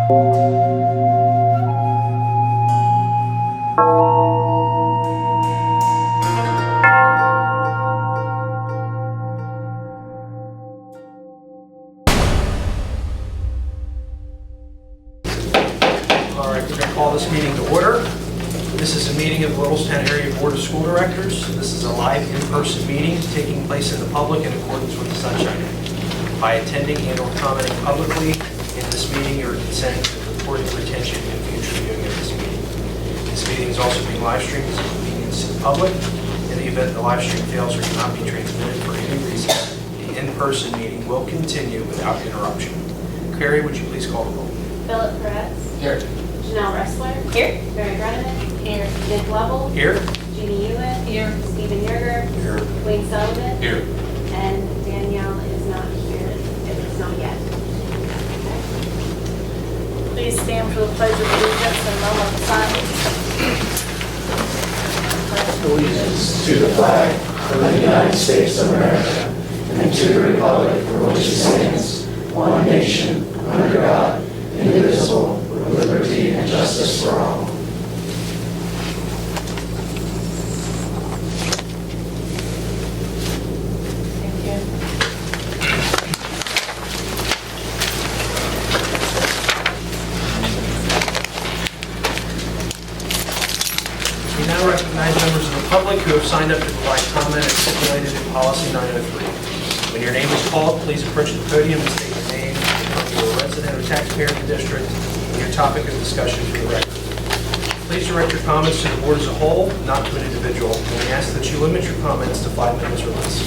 All right, we're going to call this meeting to order. This is a meeting of the Littlestown Area Board of School Directors. This is a live in-person meeting taking place in the public in accordance with the Sunshine Act. By attending and or commenting publicly in this meeting, you are consenting to the recording, retention, and future viewing of this meeting. This meeting is also being live streamed as a convenience to the public. In the event the live stream fails or cannot be transmitted for any reason, the in-person meeting will continue without interruption. Carrie, would you please call the roll? Philip Perez. Here. Janelle Ressler. Here. Mary Brennan. Here. Nick Lovell. Here. Jeannie Hewitt. Here. Stephen Yerger. Here. Wayne Sullivan. Here. And Danielle is not here. It's not yet. Please stand for the pledge of allegiance and moment of silence. Allegiance to the flag of the United States of America and to the republic for which it stands, one nation, under God, indivisible, with liberty and justice for all. Thank you. We now recognize members of the public who have signed up to provide comment as stipulated in policy 903. When your name is called, please approach the podium and state your name, if you're a resident or taxpayer in the district, and your topic of discussion for the record. Please direct your comments to the board as a whole, not to an individual, and we ask that you limit your comments to 5 minutes or less.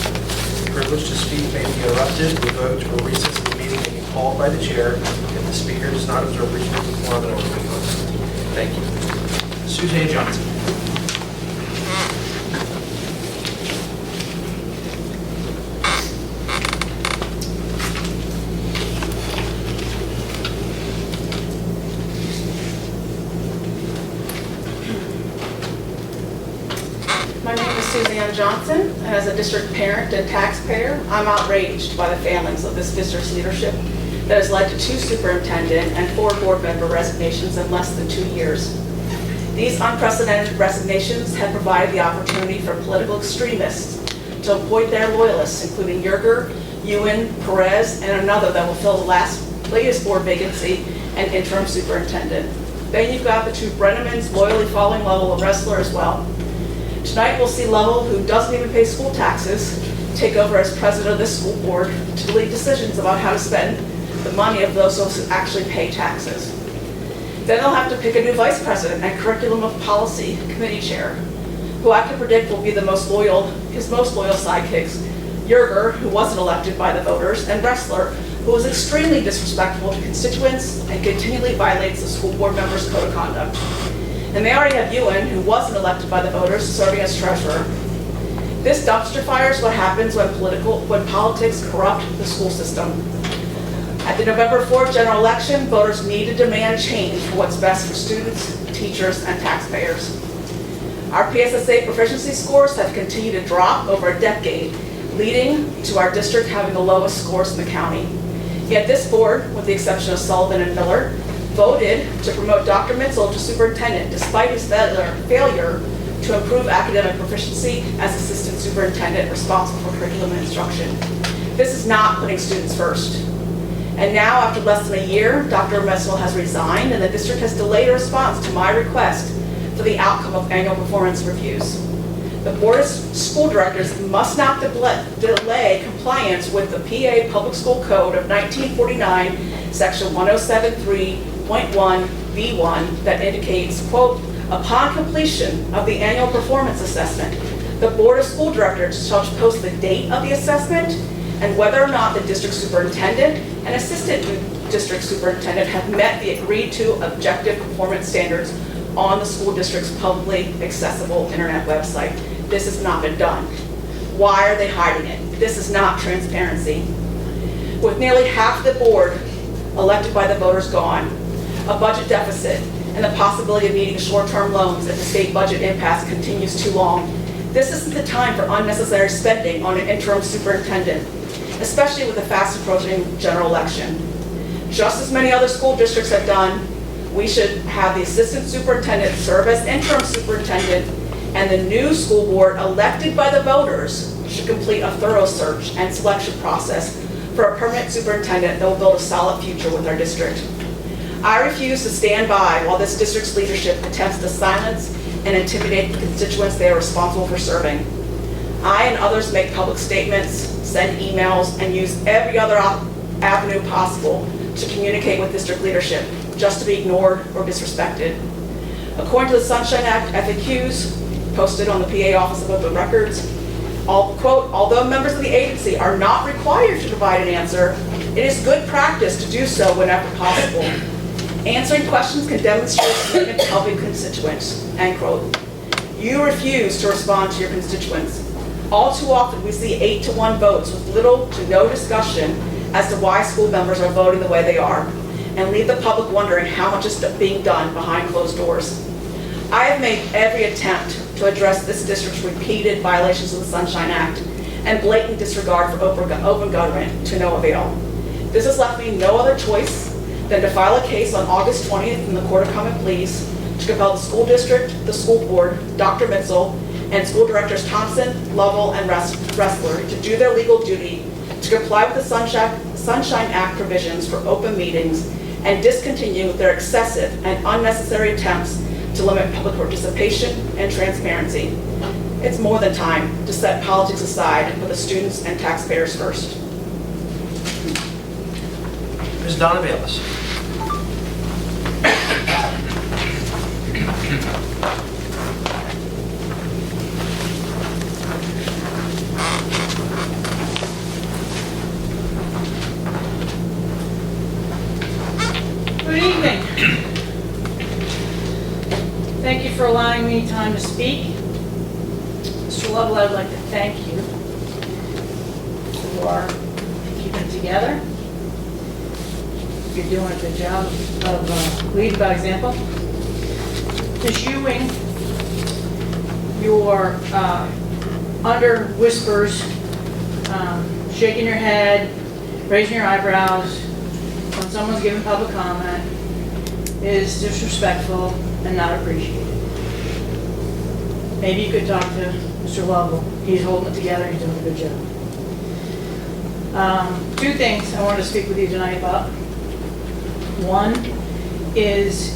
The privilege to speak may be interrupted, revoked, or recess of the meeting may be called by the chair if the speaker does not observe reasonable decorum and orderly conduct. Thank you. Suzanne Johnson. My name is Suzanne Johnson, and as a district parent and taxpayer, I'm outraged by the failings of this district's leadership that has led to 2 superintendent and 4 board member resignations in less than 2 years. These unprecedented resignations have provided the opportunity for political extremists to appoint their loyalists, including Yerger, Ewan, Perez, and another that will fill the latest board vacancy and interim superintendent. Then you've got the 2 Brennemans loyally following Lovell and Ressler as well. Tonight we'll see Lovell, who doesn't even pay school taxes, take over as president of this school board to lead decisions about how to spend the money of those who actually pay taxes. Then they'll have to pick a new vice president and curriculum of policy committee chair, who I can predict will be his most loyal sidekicks, Yerger, who wasn't elected by the voters, and Ressler, who was extremely disrespectful to constituents and continually violates the school board members' code of conduct. And they already have Ewan, who wasn't elected by the voters, serving as treasurer. This dumpster fire is what happens when politics corrupt the school system. At the November 4th general election, voters need to demand change for what's best for students, teachers, and taxpayers. Our PSSA proficiency scores have continued to drop over a decade, leading to our district having the lowest scores in the county. Yet this board, with the exception of Sullivan and Miller, voted to promote Dr. Mitchell to superintendent despite his failure to improve academic proficiency as assistant superintendent responsible for curriculum and instruction. This is not putting students first. And now, after less than a year, Dr. Mitchell has resigned and the district has delayed a response to my request for the outcome of annual performance reviews. The Board of School Directors must not delay compliance with the PA Public School Code of 1949, Section 1073.1B1 that indicates, quote, upon completion of the annual performance assessment, the Board of School Directors shall post the date of the assessment and whether or not the district superintendent and assistant district superintendent have met the agreed to objective performance standards on the school district's publicly accessible internet website. This has not been done. Why are they hiding it? This is not transparency. With nearly half the board elected by the voters gone, a budget deficit, and the possibility of needing short-term loans if the state budget impasse continues too long, this isn't the time for unnecessary spending on an interim superintendent, especially with the fast approaching general election. just as many other school districts have done, we should have the assistant superintendent serve as interim superintendent, and the new school board elected by the voters should complete a thorough search and selection process for a permanent superintendent that will build a solid future with our district. I refuse to stand by while this district's leadership attempts to silence and intimidate the constituents they are responsible for serving. I and others make public statements, send emails, and use every other avenue possible to communicate with district leadership, just to be ignored or disrespected. According to the Sunshine Act FAQs posted on the PA Office of Open Records, quote, although members of the agency are not required to provide an answer, it is good practice to do so whenever possible. Answering questions can demonstrate commitment to helping constituents, end quote. You refuse to respond to your constituents. All too often, we see 8-to-1 votes with little to no discussion as to why school members are voting the way they are, and leave the public wondering how much is being done behind closed doors. I have made every attempt to address this district's repeated violations of the Sunshine Act and blatant disregard for open government to no avail. This has left me no other choice than to file a case on August 20th in the Court of Common Pleas to compel the school district, the school board, Dr. Mitzel, and school directors Thompson, Lovell, and Ressler to do their legal duty to comply with the Sunshine Act provisions for open meetings and discontinue their excessive and unnecessary attempts to limit public participation and transparency. It's more than time to set politics aside and put the students and taxpayers first. Ms. Donna Bayless. Good evening. Thank you for allowing me time to speak. Mr. Lovell, I'd like to thank you for keeping it together. You're doing a good job of leading by example. Ms. Ewing, your under whispers, shaking your head, raising your eyebrows when someone's giving public comment is disrespectful and not appreciated. Maybe you could talk to Mr. Lovell. He's holding it together. He's doing a good job. Two things I wanted to speak with you tonight about. One is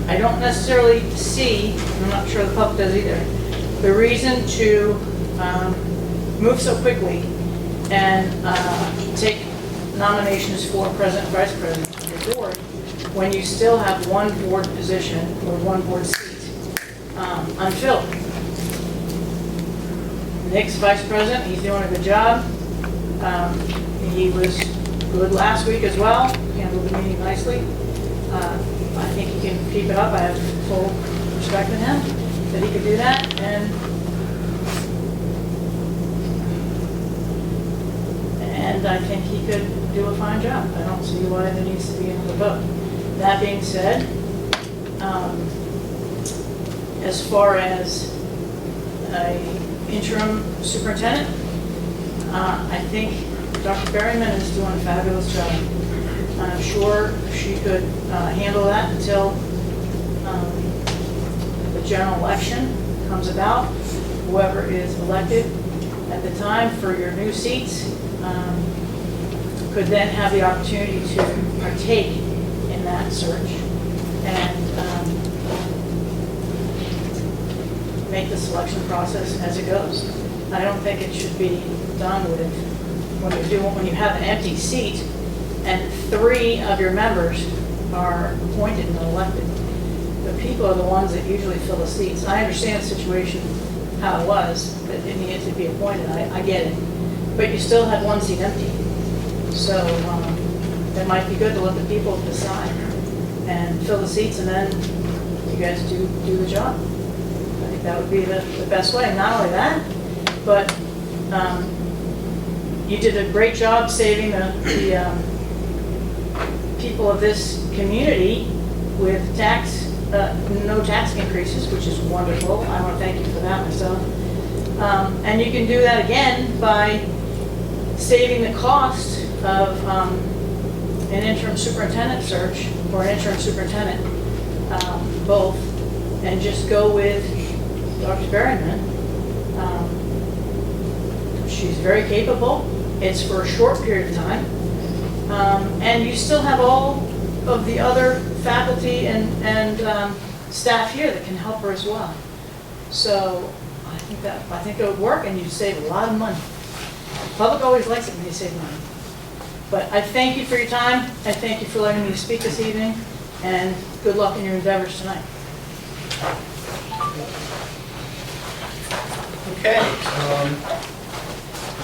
I don't necessarily see, and I'm not sure the public does either, the reason to move so quickly and take nominations for president and vice president of your board when you still have one board position or one board seat unfilled. Nick's vice president, he's doing a good job. He was good last week as well, handled the meeting nicely. I think he can keep it up. I have full respect in him that he could do that. And I think he could do a fine job. I don't see why there needs to be another vote. That being said, as far as an interim superintendent, I think Dr. Berryman is doing a fabulous job. I'm sure she could handle that until the general election comes about. Whoever is elected at the time for your new seats could then have the opportunity to partake in that search and make the selection process as it goes. I don't think it should be done with when you have an empty seat and 3 of your members are appointed and elected. The people are the ones that usually fill the seats. I understand the situation, how it was, that it needed to be appointed. I get it. But you still had 1 seat empty. So it might be good to let the people decide and fill the seats, and then you guys do the job. I think that would be the best way. Not only that, but you did a great job saving the people of this community with no tax increases, which is wonderful. I want to thank you for that myself. And you can do that again by saving the cost of an interim superintendent search or an interim superintendent, both, and just go with Dr. Berryman. She's very capable. It's for a short period of time. And you still have all of the other faculty and staff here that can help her as well. So I think it would work, and you'd save a lot of money. The public always likes it when you save money. But I thank you for your time. I thank you for letting me speak this evening, and good luck in your endeavors tonight. Okay,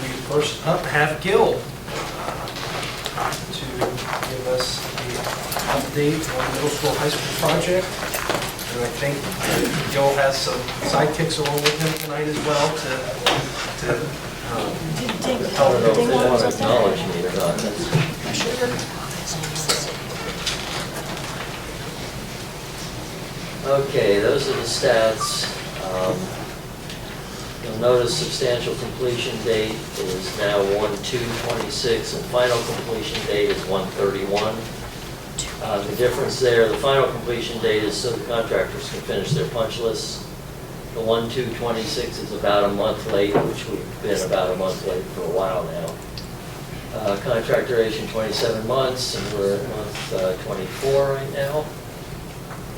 we first up have Gil to give us the update on middle school, high school project. And I think Gil has some sidekicks along with him tonight as well to I don't know if they want to acknowledge me or not. Okay, those are the stats. You'll notice substantial completion date is now 1/2/26, and final completion date is 1/31. The difference there, the final completion date is so the contractors can finish their punch lists. The 1/2/26 is about a month late, which we've been about a month late for a while now. Contract duration 27 months, and we're at month 24 right now,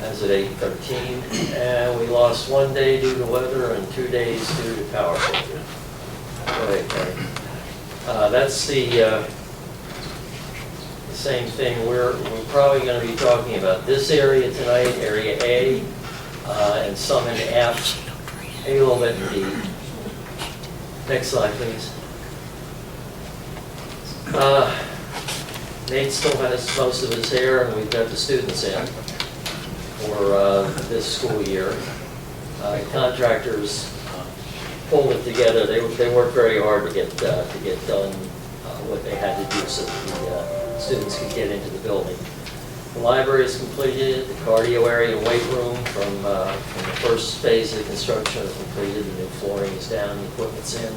as of 8/13. And we lost 1 day due to weather and 2 days due to power failure. Go ahead, Kenny. That's the same thing. We're probably going to be talking about this area tonight, area A, and some in F, a little bit in D. Next slide, please. Nate still has most of his hair, and we've got the students in for this school year. Contractors pulled it together. They worked very hard to get done what they had to do so that the students could get into the building. The library is completed. The cardio area and weight room from the first phase of the construction is completed. The new flooring is down. The equipment's in.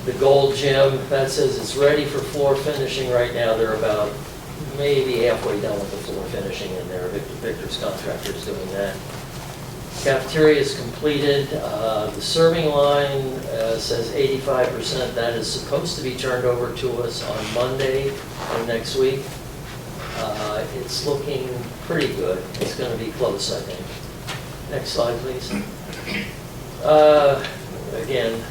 The gold gym, that says it's ready for floor finishing right now. They're about maybe halfway done with the floor finishing in there. Victor's contractor is doing that. Cafeteria is completed. The serving line says 85%. That is supposed to be turned over to us on Monday of next week. It's looking pretty good. It's going to be close, I think. Next slide, please. Again,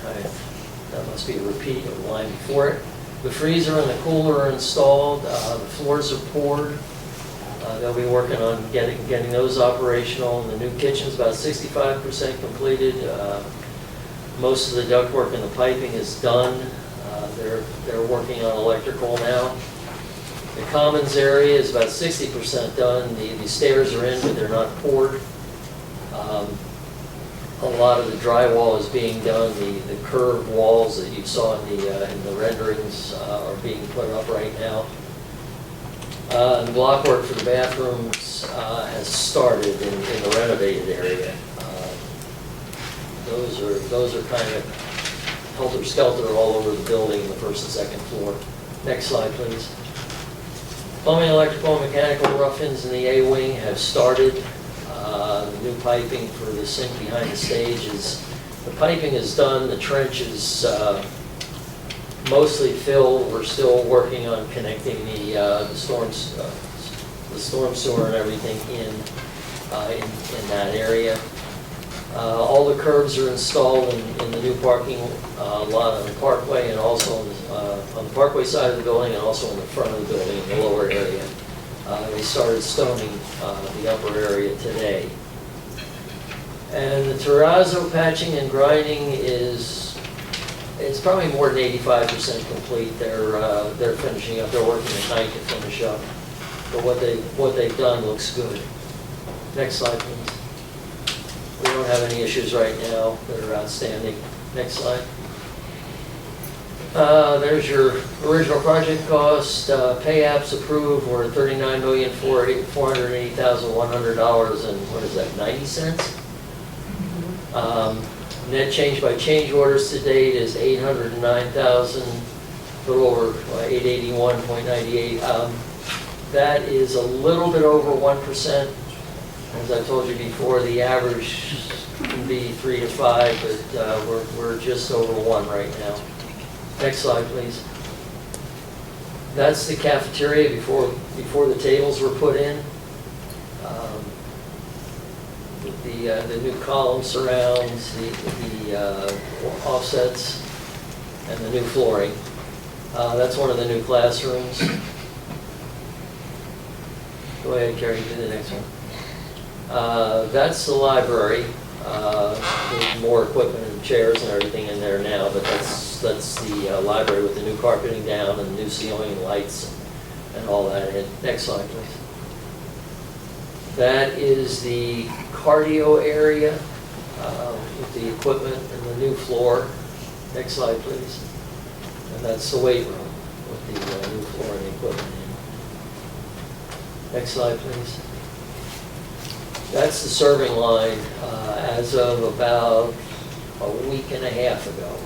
that must be a repeat of the line before it. The freezer and the cooler are installed. The floors are poured. They'll be working on getting those operational. The new kitchen's about 65% completed. Most of the ductwork and the piping is done. They're working on electrical now. The commons area is about 60% done. The stairs are in, but they're not poured. A lot of the drywall is being done. The curved walls that you saw in the renderings are being put up right now. And block work for the bathrooms has started in the renovated area. Those are kind of helter-skelter all over the building, the first and second floor. Next slide, please. Plumbing, electrical, and mechanical rough-ins in the A wing have started. The new piping for the sink behind the stage the piping is done. The trench is mostly filled. We're still working on connecting the storm sewer and everything in that area. All the curbs are installed in the new parking lot on the Parkway, and also on the Parkway side of the building, and also in the front of the building in the lower area. They started stoning the upper area today. And the terrazzo patching and grinding it's probably more than 85% complete. They're finishing up. They're working at night to finish up. But what they've done looks good. Next slide, please. We don't have any issues right now that are outstanding. Next slide. There's your original project cost. Pay apps approved were $39,480,100 and what is that, 90 cents? Net change by change orders to date is $809,000, a little over 881.98. That is a little bit over 1%. As I told you before, the average can be 3 to 5, but we're just over 1 right now. Next slide, please. That's the cafeteria before the tables were put in. The new column surrounds, the offsets, and the new flooring. That's one of the new classrooms. Go ahead, Carrie, do the next one. That's the library. There's more equipment and chairs and everything in there now, but that's the library with the new carpeting down and the new ceiling and lights and all that. And next slide, please. That is the cardio area with the equipment and the new floor. Next slide, please. And that's the weight room with the new floor and the equipment in. Next slide, please. That's the serving line as of about a week and a half ago.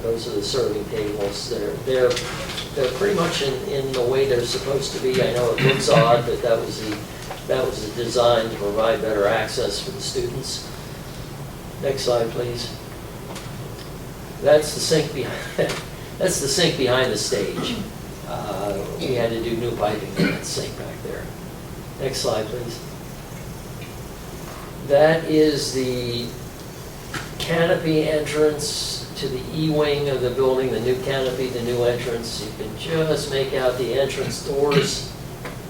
Those are the serving tables. They're pretty much in the way they're supposed to be. I know it looks odd, but that was the design to provide better access for the students. Next slide, please. That's the sink behind. That's the sink behind the stage. We had to do new piping in that sink back there. Next slide, please. That is the canopy entrance to the E-wing of the building, the new canopy, the new entrance. You can just make out the entrance doors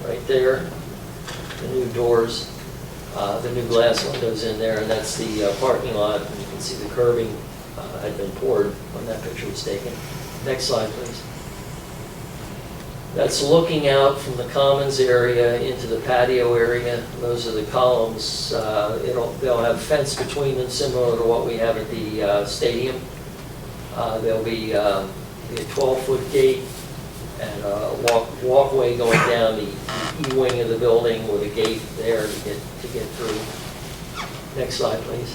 right there, the new doors, the new glass windows in there, and that's the parking lot. And you can see the curbing had been poured when that picture was taken. Next slide, please. That's looking out from the commons area into the patio area. Those are the columns. They'll have fence between them, similar to what we have at the stadium. There'll be a 12-foot gate and a walkway going down the E-wing of the building with a gate there to get through. Next slide, please.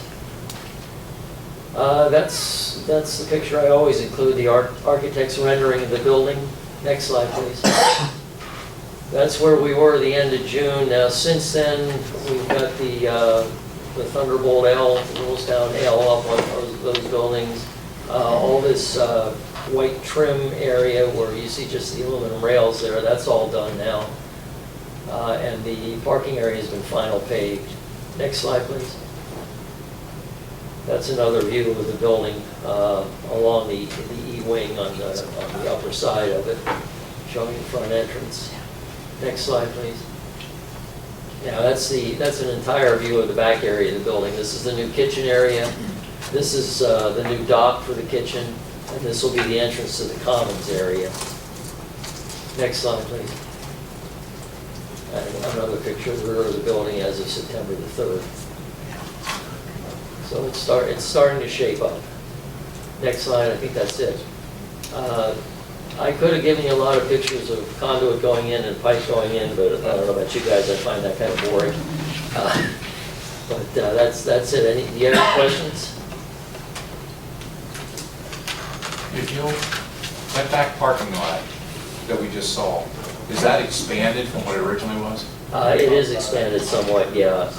That's the picture I always include, the architect's rendering of the building. Next slide, please. That's where we were at the end of June. Now, since then, we've got the Thunderbolt L, Littlestown L up on those buildings. All this white trim area where you see just the aluminum rails there, that's all done now. And the parking area has been final paved. Next slide, please. That's another view of the building along the E-wing on the upper side of it, showing the front entrance. Next slide, please. Now that's an entire view of the back area of the building. This is the new kitchen area. This is the new dock for the kitchen, and this will be the entrance to the commons area. Next slide, please. And another picture of the rear of the building as of September the 3rd. So it's starting to shape up. Next slide, I think that's it. I could have given you a lot of pictures of conduit going in and pipe going in, but I don't know about you guys, I find that kind of boring. But that's it. Do you have any questions? That back parking lot that we just saw, is that expanded from what it originally was? It is expanded somewhat, yeah.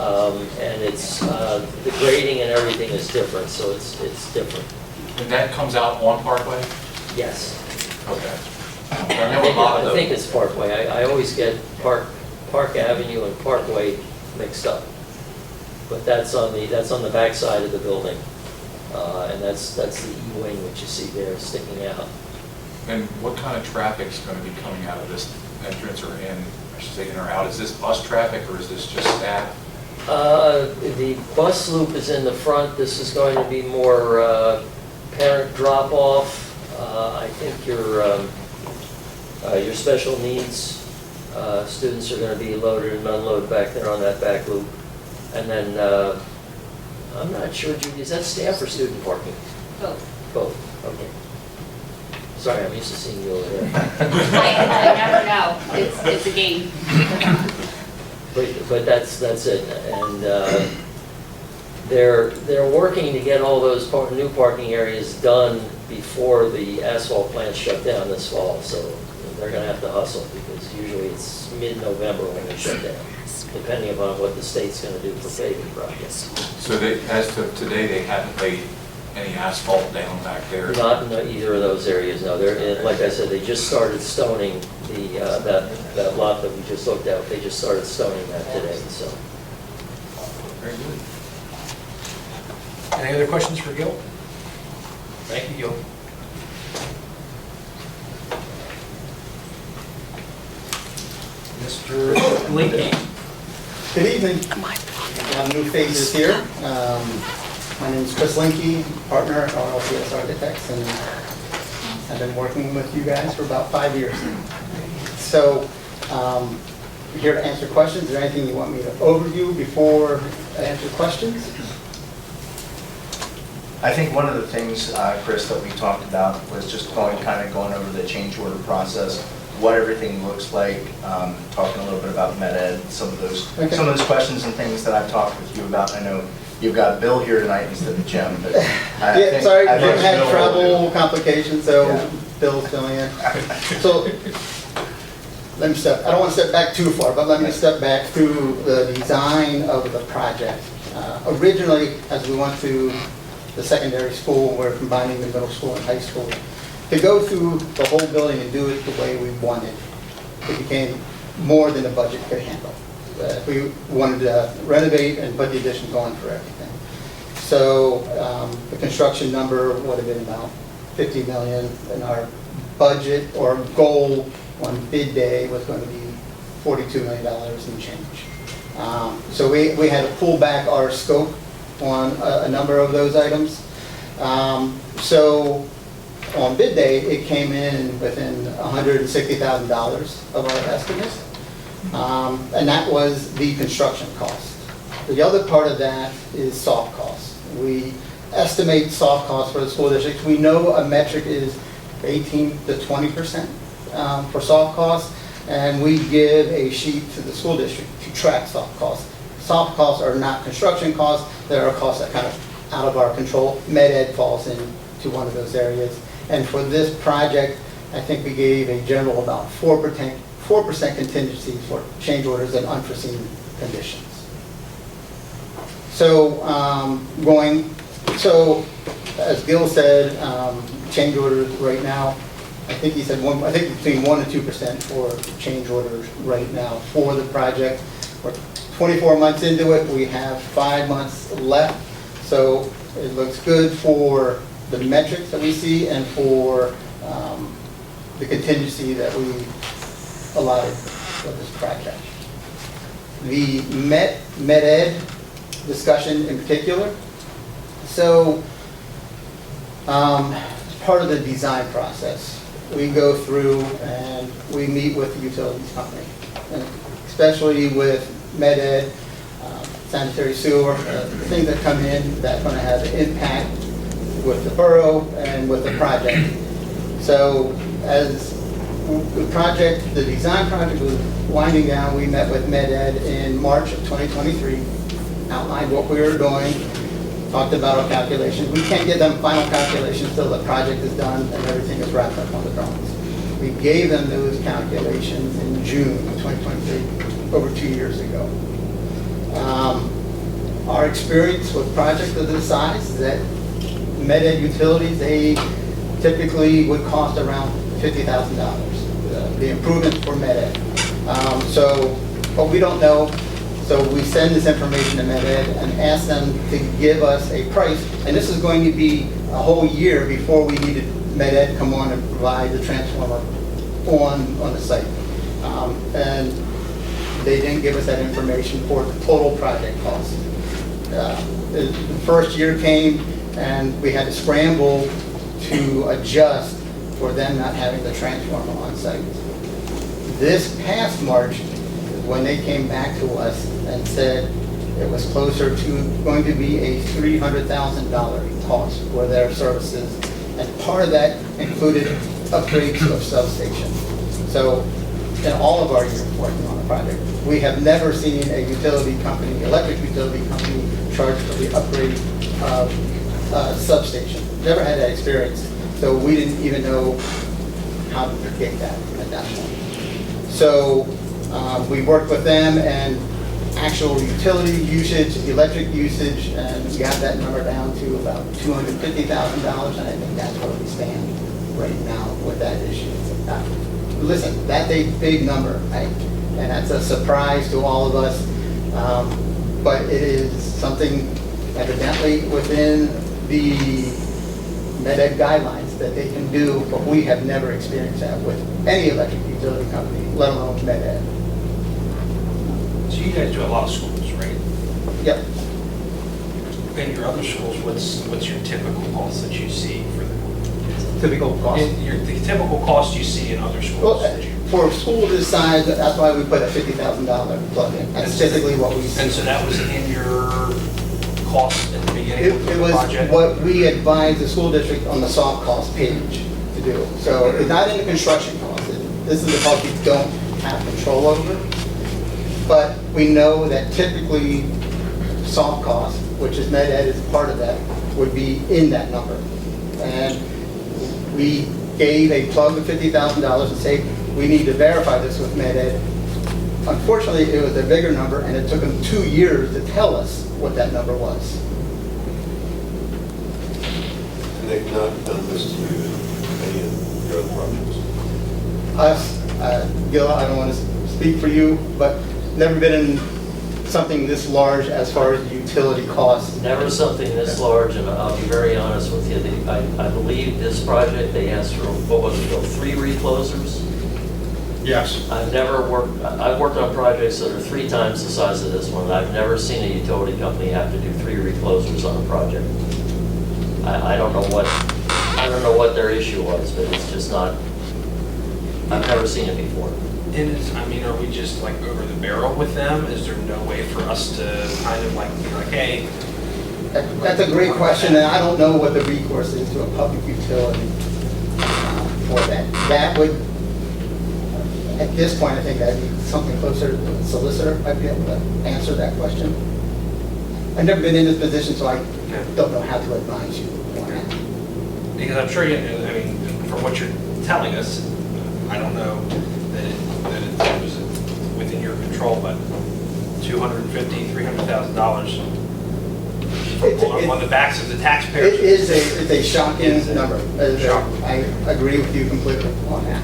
And it's, the grading and everything is different, so it's different. And that comes out on Parkway? Yes. Okay. I know a lot of I think it's Parkway. I always get Park Avenue and Parkway mixed up. But that's on the back side of the building. And that's the E-wing which you see there sticking out. And what kind of traffic's going to be coming out of this entrance or in, I should say in or out? Is this bus traffic or is this just staff? The bus loop is in the front. This is going to be more parent drop-off. I think your special needs students are going to be loaded and unloaded back there on that back loop. And then, I'm not sure, Judy, is that staff or student parking? Both. Both, okay. Sorry, I'm used to seeing you over there. I never know. It's a game. But that's it. And they're working to get all those new parking areas done before the asphalt plant shut down this fall. So they're gonna have to hustle, because usually it's mid-November when they shut down, depending upon what the state's gonna do for paving projects. So they, as to today, they haven't laid any asphalt down back there? Not in either of those areas, no. They're, like I said, they just started stoning the, that lot that we just looked at. They just started stoning that today, so. Very good. Any other questions for Gil? Thank you, Gil. Mr. Linky. Good evening. We have new phases here. My name is Chris Linky, partner at RLCS Architects, and I've been working with you guys for about 5 years now. So, I'm here to answer questions. Is there anything you want me to overview before I answer questions? I think one of the things, Chris, that we talked about was just going over the change order process, what everything looks like, talking a little bit about Med-Ed, some of those questions and things that I've talked with you about. I know you've got Bill here tonight instead of Jim, but Yeah, sorry, Jim had travel complications, so Yeah. Bill's filling in. So, let me I don't want to step back too far, but let me step back through the design of the project. Originally, as we went to the secondary school, we're combining the middle school and high school, to go through the whole building and do it the way we wanted, it became more than the budget could handle. We wanted to renovate and put the additions on for everything. So the construction number would have been about $50 million, and our budget or goal on bid day was going to be $42 million and change. So we had to pull back our scope on a number of those items. So on bid day, it came in within $160,000 of our estimate. And that was the construction cost. The other part of that is soft costs. We estimate soft costs for the school districts. We know a metric is 18 to 20% for soft costs, and we give a sheet to the school district to track soft costs. Soft costs are not construction costs. There are costs that kind of out of our control. Med-Ed falls into one of those areas. And for this project, I think we gave a general about 4% contingency for change orders and unforeseen conditions. So as Gil said, change orders right now, I think he said I think between 1% and 2% for change orders right now for the project. We're 24 months into it. We have 5 months left. So it looks good for the metrics that we see and for the contingency that we allotted for this project. The Med-Ed discussion in particular. So part of the design process, we go through and we meet with the utilities company, and especially with Med-Ed, sanitary sewer, things that come in that are going to have an impact with the borough and with the project. So as the design project was winding down, we met with Med-Ed in March of 2023, outlined what we were doing, talked about our calculations. We can't get them final calculations until the project is done and everything is wrapped up on the drawings. We gave them those calculations in June of 2023, over 2 years ago. Our experience with projects of this size is that Med-Ed utilities, they typically would cost around $50,000, the improvements for Med-Ed. But we don't know, so we send this information to Med-Ed and ask them to give us a price, and this is going to be a whole year before we needed Med-Ed to come on and provide the transformer on the site. And they didn't give us that information for the total project cost. The first year came and we had to scramble to adjust for them not having the transformer on site. This past March is when they came back to us and said it was closer to going to be a $300,000 cost for their services, and part of that included upgrades of substations. So in all of our years working on the project, we have never seen a utility company, electric utility company, charge for the upgrade of substation. Never had that experience, so we didn't even know how to predict that at that point. So we worked with them, and actual utility usage, electric usage, and we got that number down to about $250,000, and I think that's where we stand right now with that issue. Listen, that's a big number, right? And that's a surprise to all of us, but it is something evidently within the MEDED guidelines that they can do, but we have never experienced that with any electric utility company, let alone MEDED. So you guys do a lot of schools, right? Yep. In your other schools, what's your typical cost that you see for the? Typical cost. The typical cost you see in other schools Well, that you? for a school this size, that's why we put a $50,000 plug-in. That's typically what we see. And so that was in your cost at the beginning It of the was project? what we advised the school district on the soft cost page to do. So it's not in the construction cost. This is the cost we don't have control over. But we know that typically soft cost, which is MEDED is part of that, would be in that number. And we gave a plug of $50,000 and say, we need to verify this with MEDED. Unfortunately, it was a bigger number, and it took them 2 years to tell us what that number was. And they've not done this to any of your other projects? Us, Gil, I don't want to speak for you, but never been in something this large as far as utility costs. Never something this large, and I'll be very honest with you, I believe this project, they asked for, what was it, 3 reclosers? Yes. I've worked on projects that are 3 times the size of this one, and I've never seen a utility company have to do 3 reclosers on a project. I don't know what their issue was, but it's just not, I've never seen it before. And are we just like over the barrel with them? Is there no way for us to kind of like be like, hey? That's a great question, and I don't know what the recourse is to a public utility for that. That would, at this point, I think that'd be something closer to the solicitor might be able to answer that question. I've never been in this position, so I don't know how to advise you on that. Because I'm sure from what you're telling us, I don't know that it was within your control, but $250,000, $300,000 on the backs of the taxpayers. It's a shocking number. Shocking. I agree with you completely on that.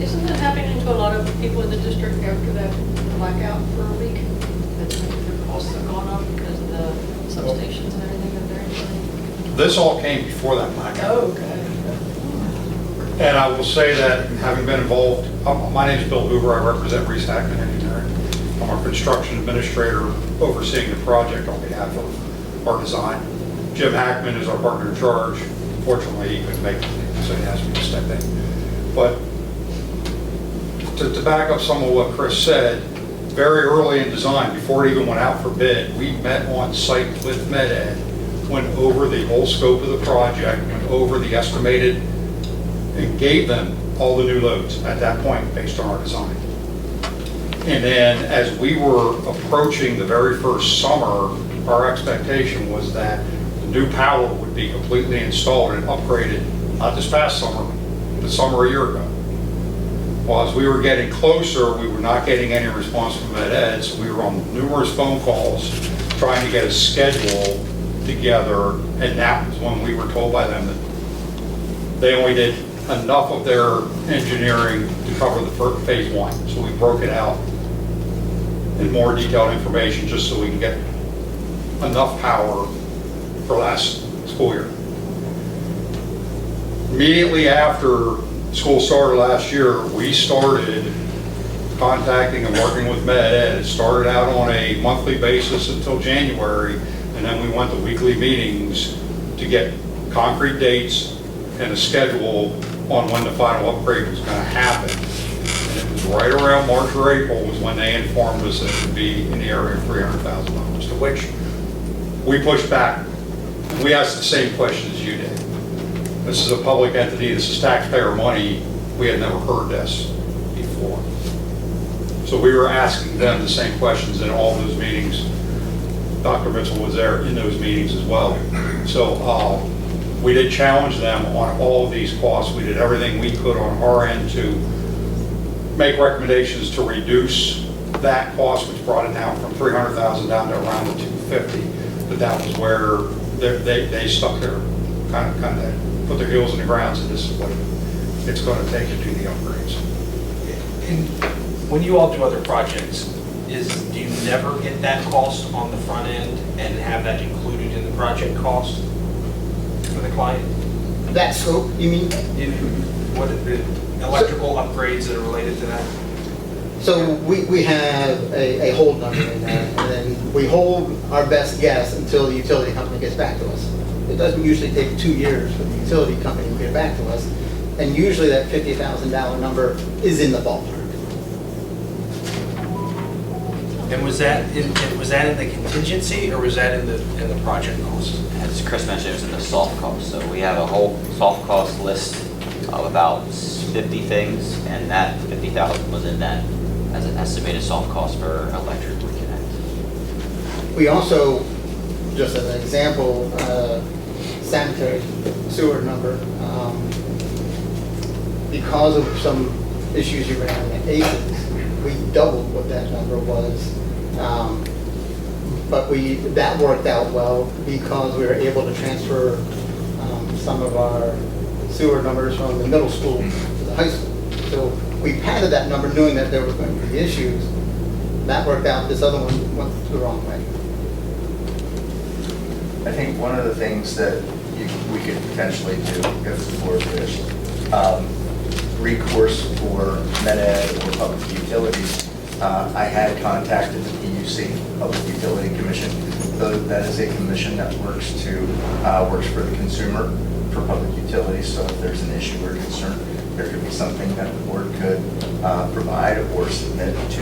Isn't that happening to a lot of people in the district after that blackout for a week? That their costs have gone up because of the substations and everything that they're installing? This all came before that blackout. Oh, okay. And I will say that, having been involved, my name is Bill Hoover, I represent Reese Hackman Engineering. I'm our construction administrator overseeing the project on behalf of our design. Jim Hackman is our partner in charge. Fortunately, he couldn't make it, so he asked me to step in. But to back up some of what Chris said, very early in design, before it even went out for bid, we met on site with MEDED, went over the whole scope of the project, went over the estimated, and gave them all the new loads at that point based on our design. And then as we were approaching the very first summer, our expectation was that the new power would be completely installed and upgraded, not this past summer, the summer a year ago. Well, as we were getting closer, we were not getting any response from MEDED, so we were on numerous phone calls trying to get a schedule together, and that was when we were told by them that they only did enough of their engineering to cover the phase 1. So we broke it out in more detailed information just so we can get enough power for last school year. Immediately after school started last year, we started contacting and working with MEDED. It started out on a monthly basis until January, and then we went to weekly meetings to get concrete dates and a schedule on when the final upgrade was going to happen. And it was right around March or April was when they informed us that it would be in the area of $300,000, to which we pushed back. We asked the same question as you did. This is a public entity, this is taxpayer money. We had never heard this before. So we were asking them the same questions in all those meetings. Dr. Mitchell was there in those meetings as well. So We did challenge them on all of these costs. We did everything we could on our end to make recommendations to reduce that cost, which brought it down from $300,000 down to around the $250,000. But that was where they stuck their, kind of put their heels in the ground, and this is what it's going to take to do the upgrades. And when you all do other projects, do you never get that cost on the front end and have that included in the project cost for the client? That scope, you mean? What are the electrical upgrades that are related to that? So we have a hold number in there, and then we hold our best guess until the utility company gets back to us. It doesn't usually take 2 years for the utility company to get back to us, and usually that $50,000 number is in the ballpark. And was that in the contingency, or was that in the project cost? As Chris mentioned, it was in the soft cost. So we have a whole soft cost list of about 50 things, and that 50,000 was in that as an estimated soft cost for electric reconnect. We also, just as an example, sanitary sewer number, because of some issues you ran with ACEs, we doubled what that number was. But that worked out well because we were able to transfer some of our sewer numbers from the middle school to the high school. So we padded that number knowing that there were going to be issues. That worked out. This other one went the wrong way. I think one of the things that we could potentially do if the board wished, recourse for Med-Ed or public utilities. I had contacted the PUC, Public Utility Commission. That is a commission that works for the consumer for public utilities. So if there's an issue or concern, there could be something that the board could provide or submit to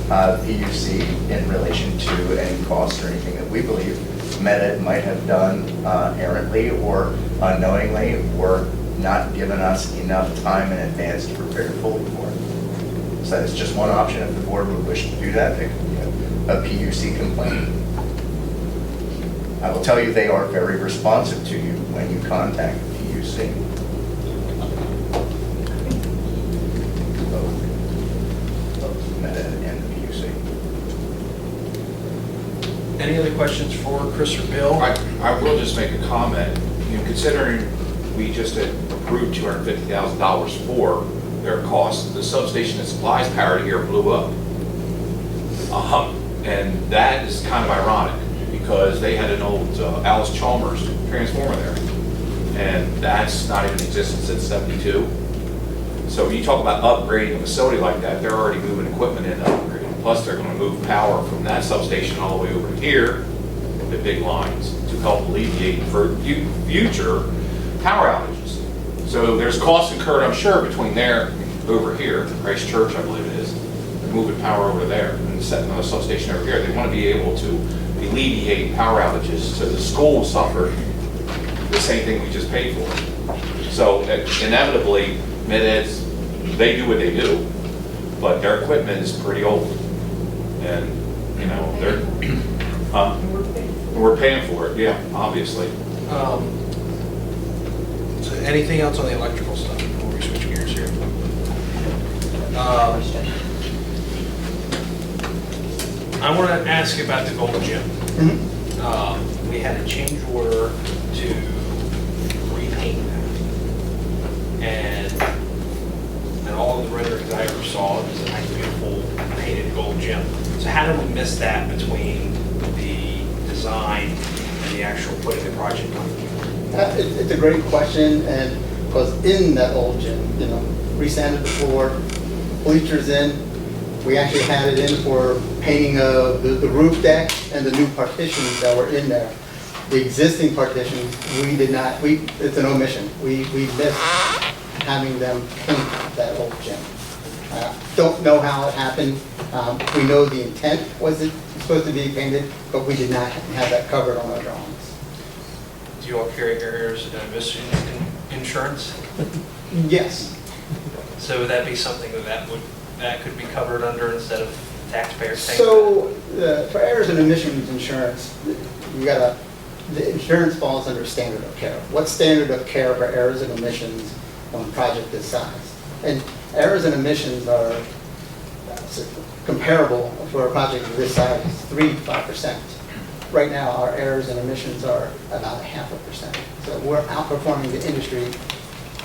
PUC in relation to any costs or anything that we believe Med-Ed might have done errantly or unknowingly or not given us enough time in advance to prepare fully for it. So that is just one option. If the board would wish to do that, there could be a PUC complaint. I will tell you they are very responsive to you when you contact the PUC. Both Med-Ed and the PUC. Any other questions for Chris or Bill? I will just make a comment. Considering we just had approved $250,000 for their costs, the substation that supplies power to here blew up. And that is kind of ironic because they had an old Alice Chalmers transformer there. And that's not even in existence since '72. So when you talk about upgrading a facility like that, they're already moving equipment in to upgrade. Plus they're going to move power from that substation all the way over here, the big lines, to help alleviate for future power outages. So there's costs incurred, I'm sure, between there and over here, Christ Church, I believe it is. They're moving power over there and setting another substation over here. They want to be able to alleviate power outages so the school suffered the same thing we just paid for. So inevitably, Med-Ed's, they do what they do, but their equipment is pretty old. And, we're paying for it, yeah, obviously. So anything else on the electrical stuff before we switch gears here? I want to ask about the Gold Gym. We had a change order to repaint that. And all of the renderings I ever saw, it was a nice, beautiful painted gold gym. So how did we miss that between the design and the actual putting the project on? It's a great question, and because in that old gym, resanded the floor, bleachers in. We actually had it in for painting of the roof deck and the new partitions that were in there. The existing partitions, we did not, it's an omission. We missed having them paint that old gym. Don't know how it happened. We know the intent was it supposed to be painted, but we did not have that covered on our drawings. Do you all carry errors and emission insurance? Yes. So would that be something that could be covered under instead of taxpayers paying? So for errors and emissions insurance, you got to the insurance falls under standard of care. What's standard of care for errors and omissions on a project this size? And errors and omissions are comparable for a project of this size, 3 to 5%. Right now, our errors and omissions are about 0.5%. So we're outperforming the industry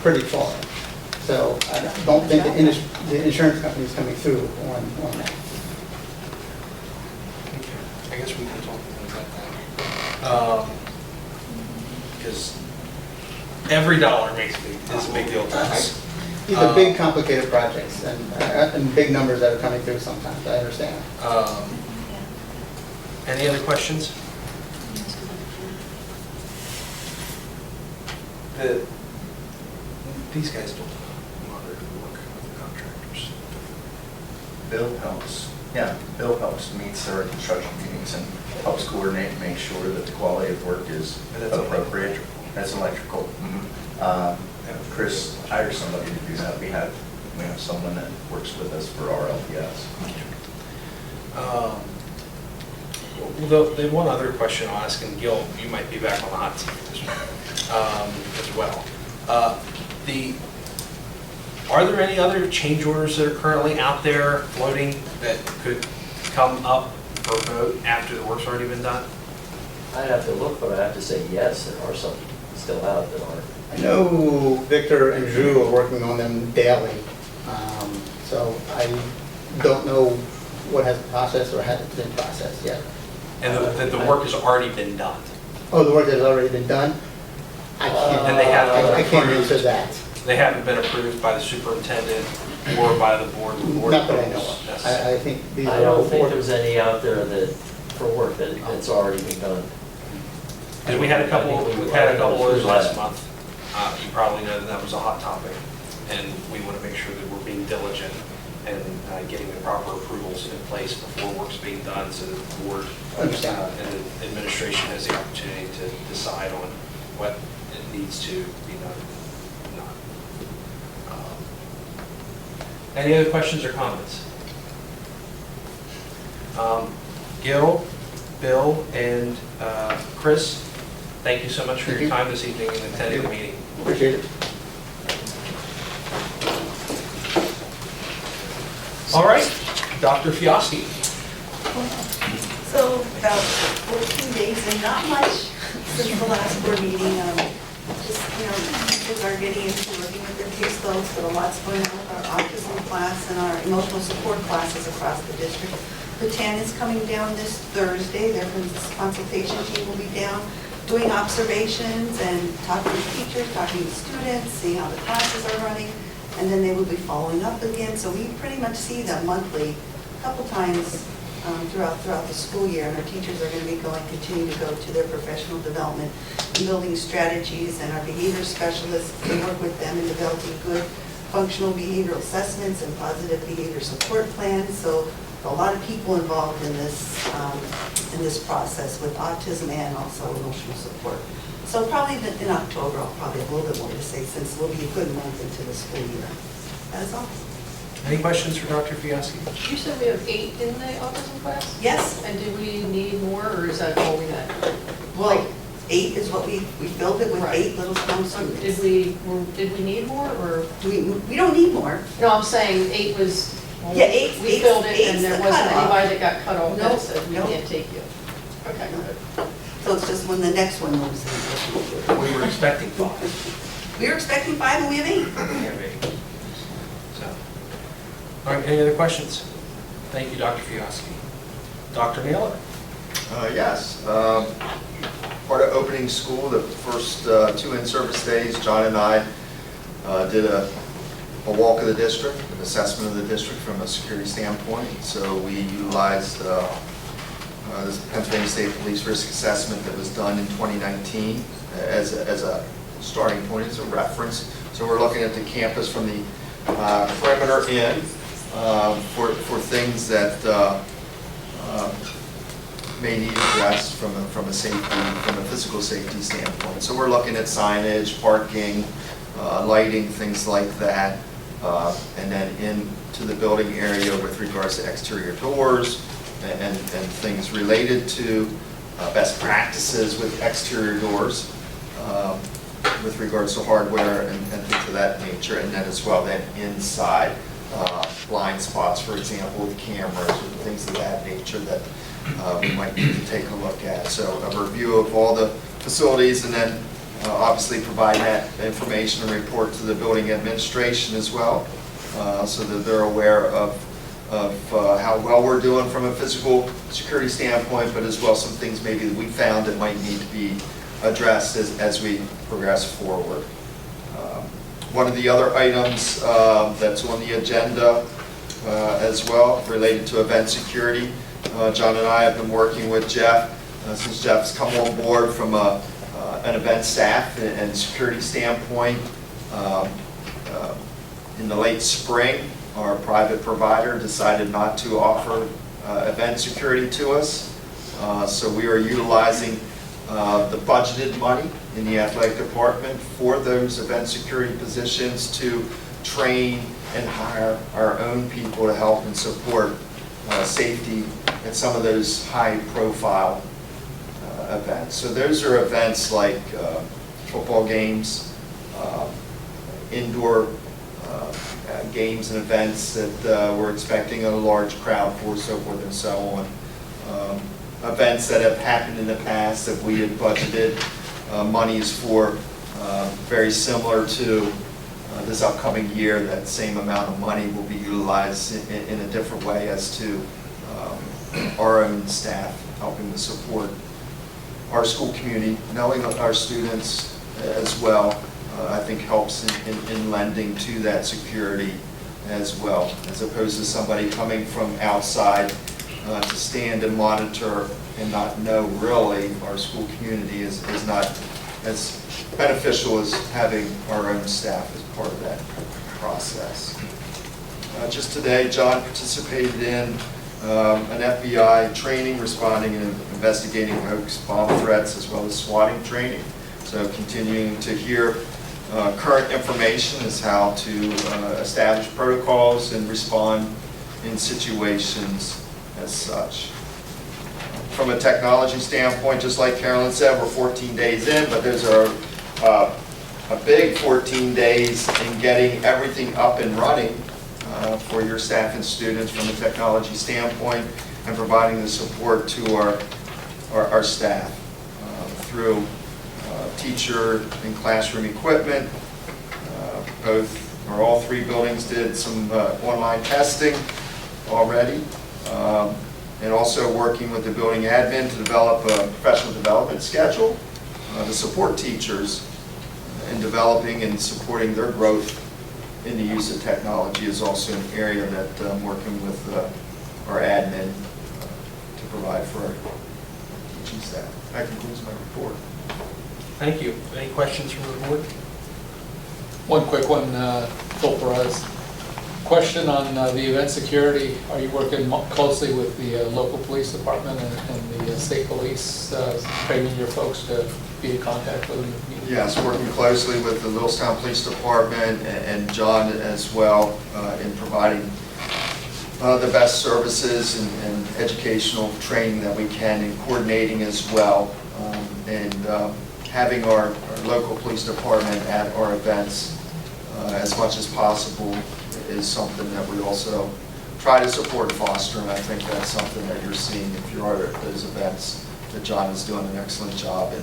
pretty far. So I don't think the insurance company is coming through on that. I guess we can talk about that. Because every dollar is a big deal to us. These are big, complicated projects and big numbers that are coming through sometimes, I understand. Any other questions? These guys don't monitor the work of the contractors. Bill helps, yeah, Bill helps, meets our construction meetings and helps coordinate and make sure that the quality of work is And that's appropriate. That's electrical. Chris hires somebody to do that. We have someone that works with us for our LPS. Well, the one other question I'll ask, and Gil, you might be back on the hot seat for this one, as well. Are there any other change orders that are currently out there floating that could come up for vote after the work's already been done? I'd have to look, but I have to say yes, there are some still out that aren't. I know Victor and Drew are working on them daily, so I don't know what has been processed or hasn't been processed yet. And that the work has already been done? Oh, the work has already been done? I And they haven't been I can't approved. answer that. They haven't been approved by the superintendent or by the board? Not that I know of. I think these are. I don't think there's any out there that, for work that's already been done. And we had a couple of those last month. You probably know that was a hot topic, and we want to make sure that we're being diligent and getting the proper approvals in place before work's being done, so that the board and the administration has the opportunity to decide on what it needs to be done and not. Any other questions or comments? Gil, Bill, and Chris, thank you so much for your time this evening and attending the meeting. Appreciate it. All right, Dr. Fiaschi. So about 14 days and not much since the last board meeting. Just, teachers are getting into working with their caseloads, but a lot's going on with our autism class and our emotional support classes across the district. The TAN is coming down this Thursday. Their consultation team will be down doing observations and talking to teachers, talking to students, seeing how the classes are running, and then they will be following up again. So we pretty much see them monthly, a couple times throughout the school year, and our teachers are going to be continue to go to their professional development and building strategies, and our behavior specialists, they work with them in developing good functional behavioral assessments and positive behavior support plans. So a lot of people involved in this process with autism and also emotional support. So probably in October, I'll probably have a little bit more to say, since we'll be a good month into the school year. That is all. Any questions for Dr. Fiaschi? You said we have 8 in the autism class? Yes. And do we need more, or is that all we had? Well, 8 is what we filled it with, Right. 8 Littlestown students. Did we need more, or? We don't need more. No, I'm saying 8 was, Yeah, eight's- we filled it eight's and there the wasn't cutoff. anybody that got cut off Nope, that said we nope. can't take you. Okay, good. So it's just when the next one moves in. We were expecting 5. We were expecting 5 and we have 8. We have 8. So, all right, any other questions? Thank you, Dr. Fiaschi. Dr. Naylor? Yes. Part of opening school, the first 2 in-service days, John and I did a walk of the district, an assessment of the district from a security standpoint. So we utilized this Pennsylvania State Police Risk Assessment that was done in 2019 as a starting point, as a reference. So we're looking at the campus from the perimeter in for things that may need addressed from a safety, from a physical safety standpoint. So we're looking at signage, parking, lighting, things like that, and then into the building area with regards to exterior doors and things related to best practices with exterior doors, with regards to hardware and things of that nature, and then as well then inside blind spots, for example, with cameras and things of that nature that we might need to take a look at. So a review of all the facilities, and then obviously provide that information and report to the building administration as well, so that they're aware of how well we're doing from a physical security standpoint, but as well some things maybe that we found that might need to be addressed as we progress forward. One of the other items that's on the agenda as well related to event security, John and I have been working with Jeff since Jeff's come on board from an event staff and security standpoint. In the late spring, our private provider decided not to offer event security to us. So we are utilizing the budgeted money in the athletic department for those event security positions to train and hire our own people to help and support safety at some of those high-profile events. So those are events like football games, indoor games and events that we're expecting a large crowd for, so forth and so on. Events that have happened in the past that we had budgeted monies for, very similar to this upcoming year. That same amount of money will be utilized in a different way as to our own staff helping to support our school community, knowing our students as well. I think helps in lending to that security as well, as opposed to somebody coming from outside to stand and monitor and not know really our school community is not as beneficial as having our own staff as part of that process. Just today, John participated in an FBI training responding and investigating hoax bomb threats, as well as swatting training. So continuing to hear current information is how to establish protocols and respond in situations as such. From a technology standpoint, just like Carolyn said, we're 14 days in, but those are a big 14 days in getting everything up and running for your staff and students from a technology standpoint, and providing the support to our staff through teacher and classroom equipment. All three buildings did some online testing already, and also working with the building admin to develop a professional development schedule to support teachers in developing and supporting their growth in the use of technology is also an area that I'm working with our admin to provide for our teaching staff. That concludes my report. Thank you. Any questions from the board? One quick one, Phil Perez. Question on the event security. Are you working closely with the local police department and the state police, training your folks to be in contact with them? Yes, working closely with the Littlestown Police Department and John as well in providing the best services and educational training that we can, and coordinating as well, and having our local police department at our events as much as possible is something that we also try to support and foster, and I think that's something that you're seeing if you are at those events, that John is doing an excellent job in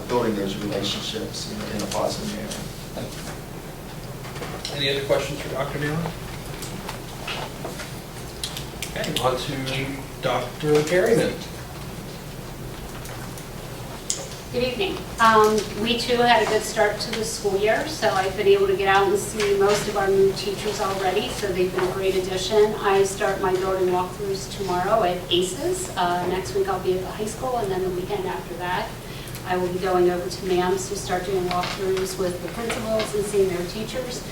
building those relationships in a positive manner. Any other questions for Dr. Naylor? Okay, on to Dr. Careyman. Good evening. We too had a good start to the school year, so I've been able to get out and see most of our new teachers already, so they've been a great addition. I start my building walkthroughs tomorrow at ACES. Next week I'll be at the high school, and then the weekend after that I will be going over to MAMS to start doing walkthroughs with the principals and seeing their teachers.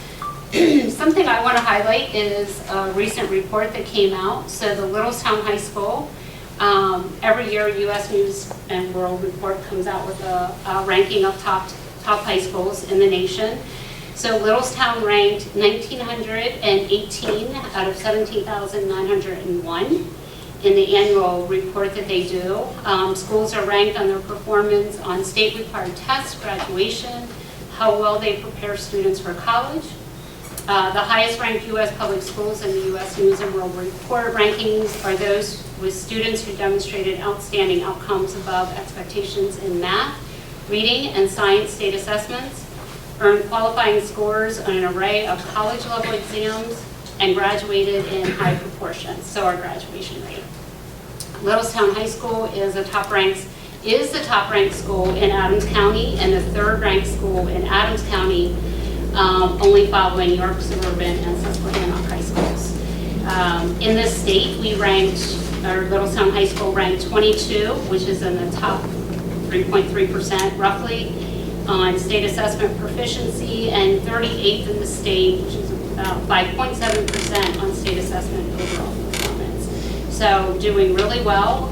Something I want to highlight is a recent report that came out. So the Littlestown High School, every year U.S. News and World Report comes out with a ranking of top high schools in the nation. So Littlestown ranked 1,918 out of 17,901. in the annual report that they do. Schools are ranked on their performance on state-required tests, graduation, how well they prepare students for college. The highest-ranked U.S. public schools in the U.S. News and World Report rankings are those with students who demonstrated outstanding outcomes above expectations in math, reading, and science state assessments, earned qualifying scores on an array of college-level exams, and graduated in high proportion, so our graduation rate. Littlestown High School is the top-ranked school in Adams County and the third-ranked school in Adams County, only following York Suburban and Susquehanna High Schools. In this state, our Littlestown High School ranked 22, which is in the top 3.3% roughly on state assessment proficiency, and 38th in the state, which is about 5.7% on state assessment overall performance. So doing really well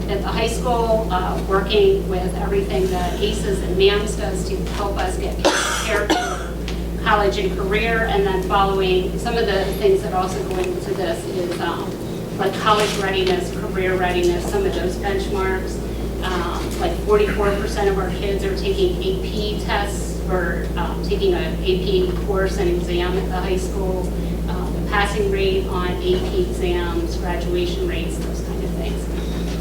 at the high school, working with everything that ACES and MAMS does to help us get prepared for college and career, and then following some of the things that also go into this is like college readiness, career readiness, some of those benchmarks. Like 44% of our kids are taking AP tests or taking an AP course and exam at the high school, the passing rate on AP exams, graduation rates, those kind of things.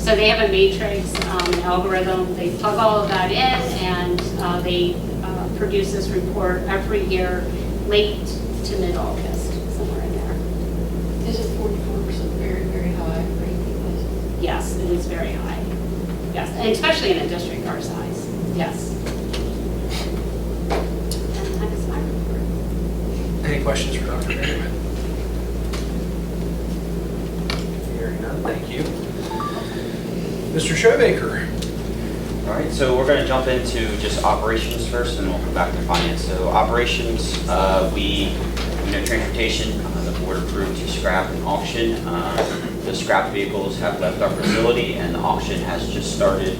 So they have a matrix, an algorithm, they plug all of that in, and they produce this report every year, late to mid-August, somewhere in there. Is it 44% very, very high for AP classes? Yes, it is very high. Yes, and especially in a district our size, yes. And that is my report. Any questions for Dr. Benjamin? Hearing none, thank you. Mr. Shoemaker. All right, so we're going to jump into just operations first, and we'll come back to finance. So operations, transportation, the board approved to scrap and auction. The scrap vehicles have left our facility, and the auction has just started.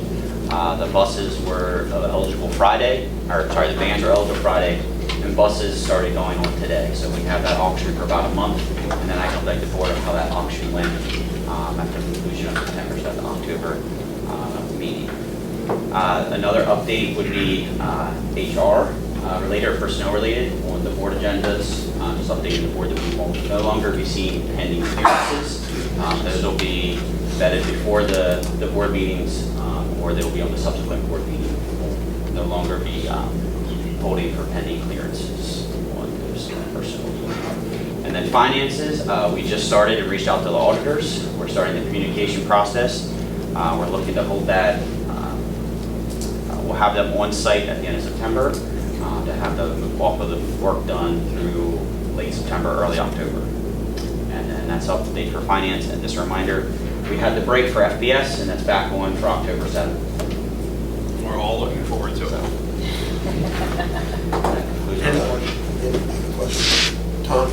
The buses were eligible Friday, the vans are eligible Friday, and buses started going on today. So we have that auction for about a month, and then I can update the board on how that auction went after the conclusion of September, so the October meeting. Another update would be HR related or personnel related on the board agendas. Just updating the board that we will no longer be seeing pending clearances. Those will be vetted before the board meetings, or they will be on the subsequent board meeting. We'll no longer be holding for pending clearances on those personnel. And then finances, we just started and reached out to the auditors. We're starting the communication process. We're looking to hold that. We'll have them on site at the end of September to have the bulk of the work done through late September, early October. And then that's up to date for finance. And just a reminder, we had the break for FBS, and that's back on for October 7th. We're all looking forward to it. That concludes our report. I have a question. Tom,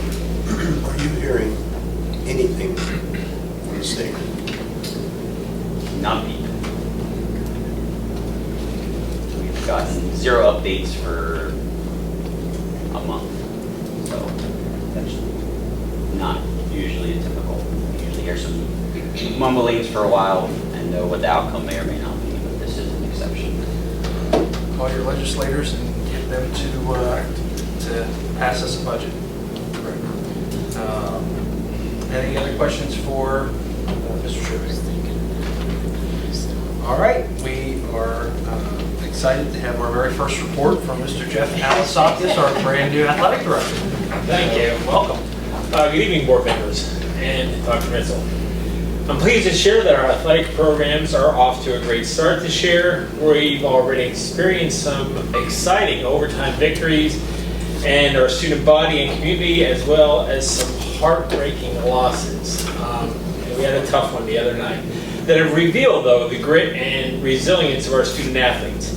are you hearing anything from the state? None. We've gotten 0 updates for a month, so that's not usually typical. We usually hear some mumblings for a while and know what the outcome may or may not be, but this is an exception. Call your legislators and get them to pass us a budget. Any other questions for Mr. Shoemaker? All right, we are excited to have our very first report from Mr. Jeff Alisakis, our brand new athletic director. Thank you. Welcome. Good evening, board members and Dr. Mitchell. I'm pleased to share that our athletic programs are off to a great start this year. We've already experienced some exciting overtime victories, and our student body and community, as well as some heartbreaking losses. And we had a tough one the other night that have revealed, though, the grit and resilience of our student athletes.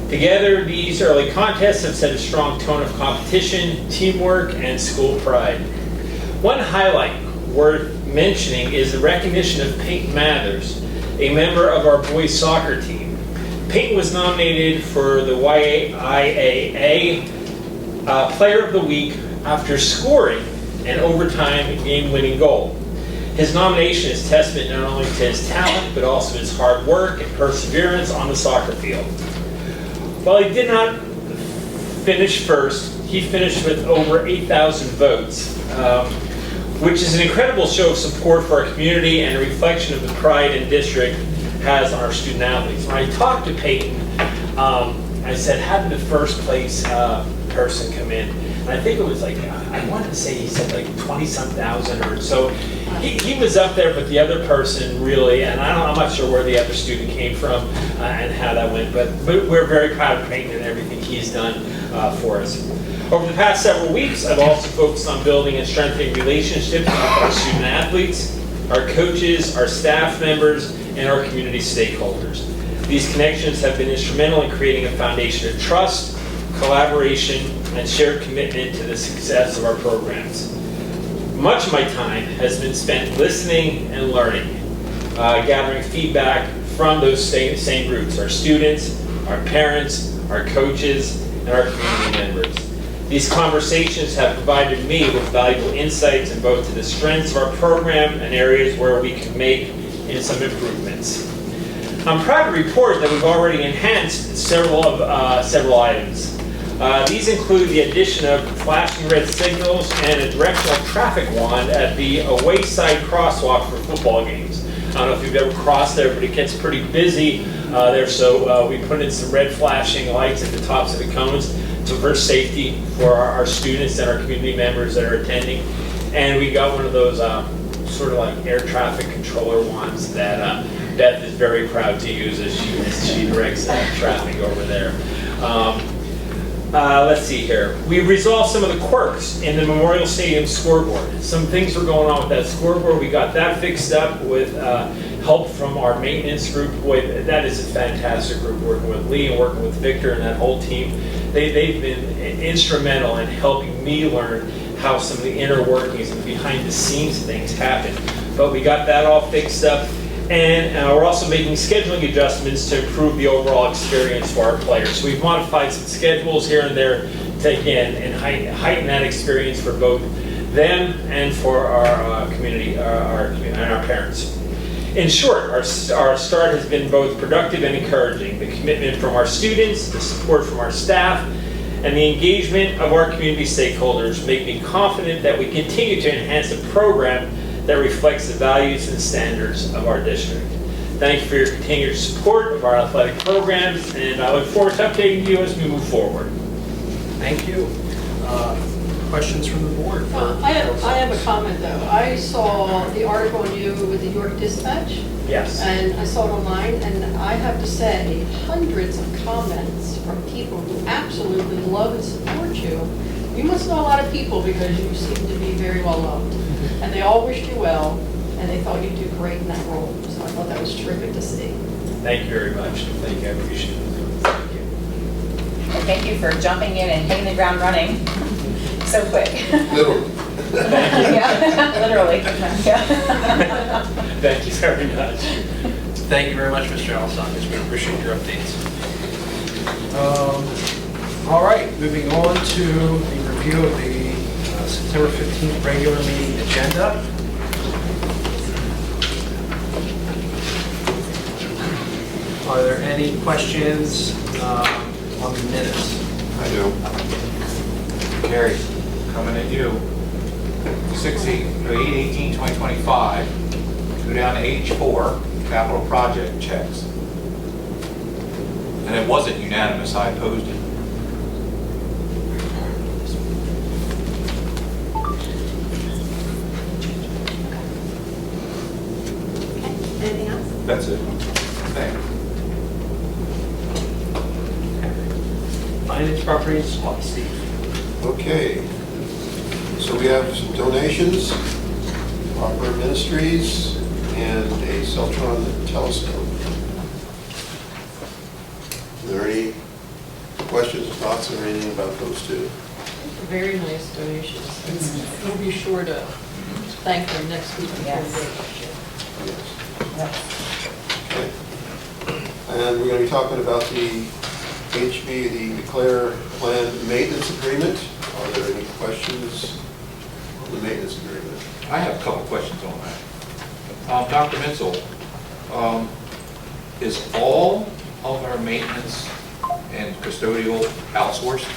Together, these early contests have set a strong tone of competition, teamwork, and school pride. One highlight worth mentioning is the recognition of Peyton Mathers, a member of our boys soccer team. Peyton was nominated for the YIAA Player of the Week after scoring an overtime game-winning goal. His nomination is testament not only to his talent, but also his hard work and perseverance on the soccer field. While he did not finish first, he finished with over 8,000 votes, which is an incredible show of support for our community and a reflection of the pride and district has on our student athletes. When I talked to Peyton, I said, how did the first place person come in? And I think it was like, I wanted to say he said like 20-some thousand or so. He was up there, but the other person really, and I'm not sure where the other student came from and how that went, but we're very proud of Peyton and everything he's done for us. Over the past several weeks, I've also focused on building and strengthening relationships with our student athletes, our coaches, our staff members, and our community stakeholders. These connections have been instrumental in creating a foundation of trust, collaboration, and shared commitment to the success of our programs. Much of my time has been spent listening and learning, gathering feedback from those same groups, our students, our parents, our coaches, and our community members. These conversations have provided me with valuable insights in both to the strengths of our program and areas where we can make some improvements. I'm proud to report that we've already enhanced several items. These include the addition of flashing red signals and a directional traffic wand at the away side crosswalk for football games. I don't know if you've ever crossed there, but it gets pretty busy there, so we put in some red flashing lights at the tops of the cones for safety for our students and our community members that are attending. And we got one of those sort of like air traffic controller wands that Beth is very proud to use as she directs traffic over there. Let's see here. We resolved some of the quirks in the Memorial Stadium scoreboard. Some things were going on with that scoreboard. We got that fixed up with help from our maintenance group. Boy, that is a fantastic group, working with Lee and working with Victor and that whole team. They've been instrumental in helping me learn how some of the inner workings and behind the scenes things happen. But we got that all fixed up. And we're also making scheduling adjustments to improve the overall experience for our players. So we've modified some schedules here and there to, again, and heighten that experience for both them and for our community and our parents. In short, our start has been both productive and encouraging. The commitment from our students, the support from our staff, and the engagement of our community stakeholders make me confident that we continue to enhance a program that reflects the values and standards of our district. Thank you for your continued support of our athletic programs, and I look forward to updating you as we move forward. Thank you. Questions from the board? I have a comment though. I saw the article on you with the York Dispatch. Yes. And I saw it online, and I have to say, hundreds of comments from people who absolutely love and support you. You must know a lot of people because you seem to be very well loved. And they all wished you well, and they thought you'd do great in that role. So I thought that was terrific to see. Thank you very much. Thank you. I appreciate it. Thank you. And thank you for jumping in and hitting the ground running so quick. Literally. Yeah, literally. Yeah. Thank you very much. Thank you very much, Mr. Alessandro. We appreciate your updates. All right, moving on to the review of the September 15th regular meeting agenda. Are there any questions on the minutes? I do. Gary, coming at you. 8/18/2025, go down to H4, capital project checks. And it wasn't unanimous, I opposed it. Anything else? That's it. Thanks. Finance, property, and supplies, Steve. Okay, so we have some donations, Opera Ministries, and a Celtron telescope. Are there any questions, thoughts, or anything about those two? Very nice donations. We'll be sure to thank them next week. Yes. Okay. And we're going to be talking about the the Declare Plan Maintenance Agreement. Are there any questions on the maintenance agreement? I have a couple questions on that. Dr. Mitchell, is all of our maintenance and custodial outsourced?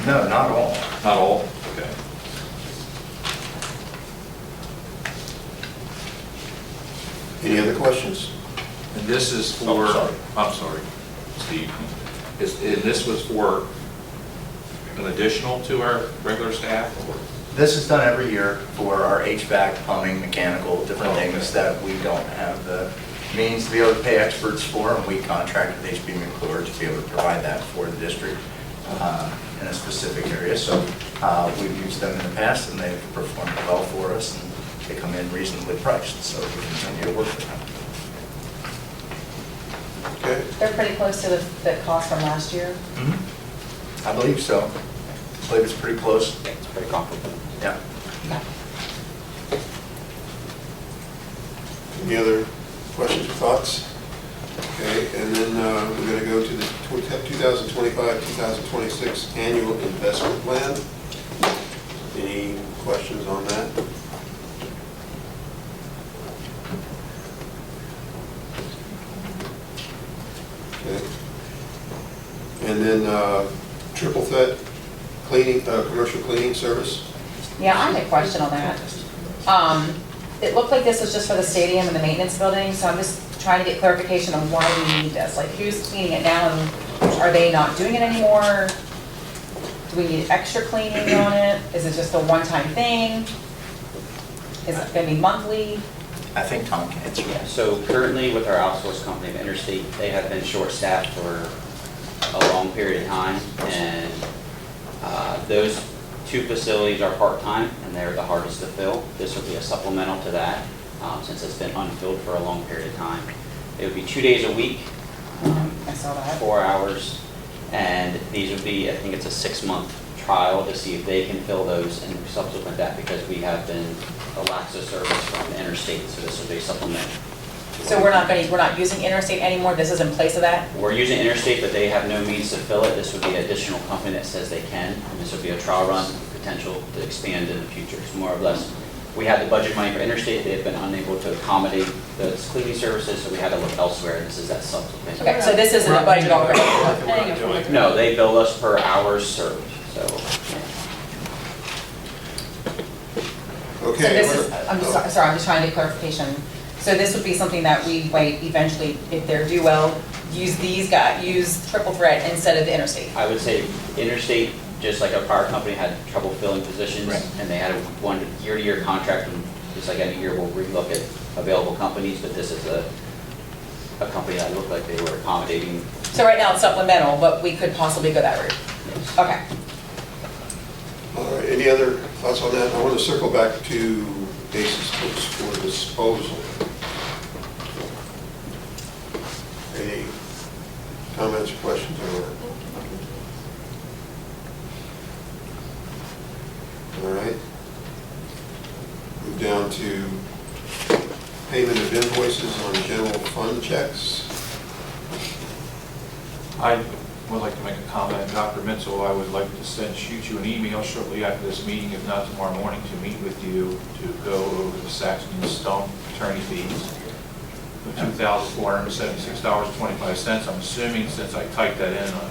No, not all. Not all? Okay. Any other questions? And this is for, I'm sorry, Steve. And this was for an additional to our regular staff, or? This is done every year for our HVAC, plumbing, mechanical, different things that we don't have the means to be able to pay experts for, and we contract with HB McClure to be able to provide that for the district in a specific area. So we've used them in the past, and they've performed well for us, and they come in reasonably priced, so we continue to work with them. Okay. They're pretty close to the cost from last year. I believe so. I believe it's pretty close. It's pretty comparable. Yeah. Any other questions or thoughts? Okay, and then we're going to go to the 2025-2026 annual investment plan. Any questions on that? Okay. And then triple threat cleaning, commercial cleaning service. Yeah, I have a question on that. It looked like this was just for the stadium and the maintenance building, so I'm just trying to get clarification on why we need this. Like, who's cleaning it now, and are they not doing it anymore? Do we need extra cleaning on it? Is it just a one-time thing? Is it gonna be monthly? I think Tom can answer Yeah, that. so currently with our outsourced company, Interstate, they have been short-staffed for a long period of time, and those two facilities are part-time, and they're the hardest to fill. This would be a supplemental to that, since it's been unfilled for a long period of time. It would be 2 days a week, I saw that. 4 hours, and these would be, I think it's a 6-month trial to see if they can fill those, and subsequent that, because we have been a lax of service from Interstate, so this would be a supplement. So we're not using Interstate anymore? This is in place of that? We're using Interstate, but they have no means to fill it. This would be an additional company that says they can, and this would be a trial run, potential to expand in the future. So more or less, we had the budget money for Interstate, they have been unable to accommodate those cleaning services, so we had to look elsewhere, and this is that supplement. Okay, so this isn't a budget already? No, they bill us per hours served, so. Okay. So this is, I'm just trying to get clarification. So this would be something that we might eventually, if they're do well, use triple threat instead of the Interstate? I would say Interstate, just like our prior company, had trouble filling positions, Right. and they had a one year-to-year contract, and just like any year, we'll relook at available companies, but this is a company that looked like they were accommodating. So right now it's supplemental, but we could possibly go that route? Yes. Okay. All right, any other thoughts on that? I want to circle back to basis for disposal. Any comments or questions on that? All right. Move down to payment of invoices on general fund checks. I would like to make a comment. Dr. Mitchell, I would like to shoot you an email shortly after this meeting, if not tomorrow morning, to meet with you to go over the Saxon and Stone attorney fees of $2,476.25. I'm assuming since I typed that in on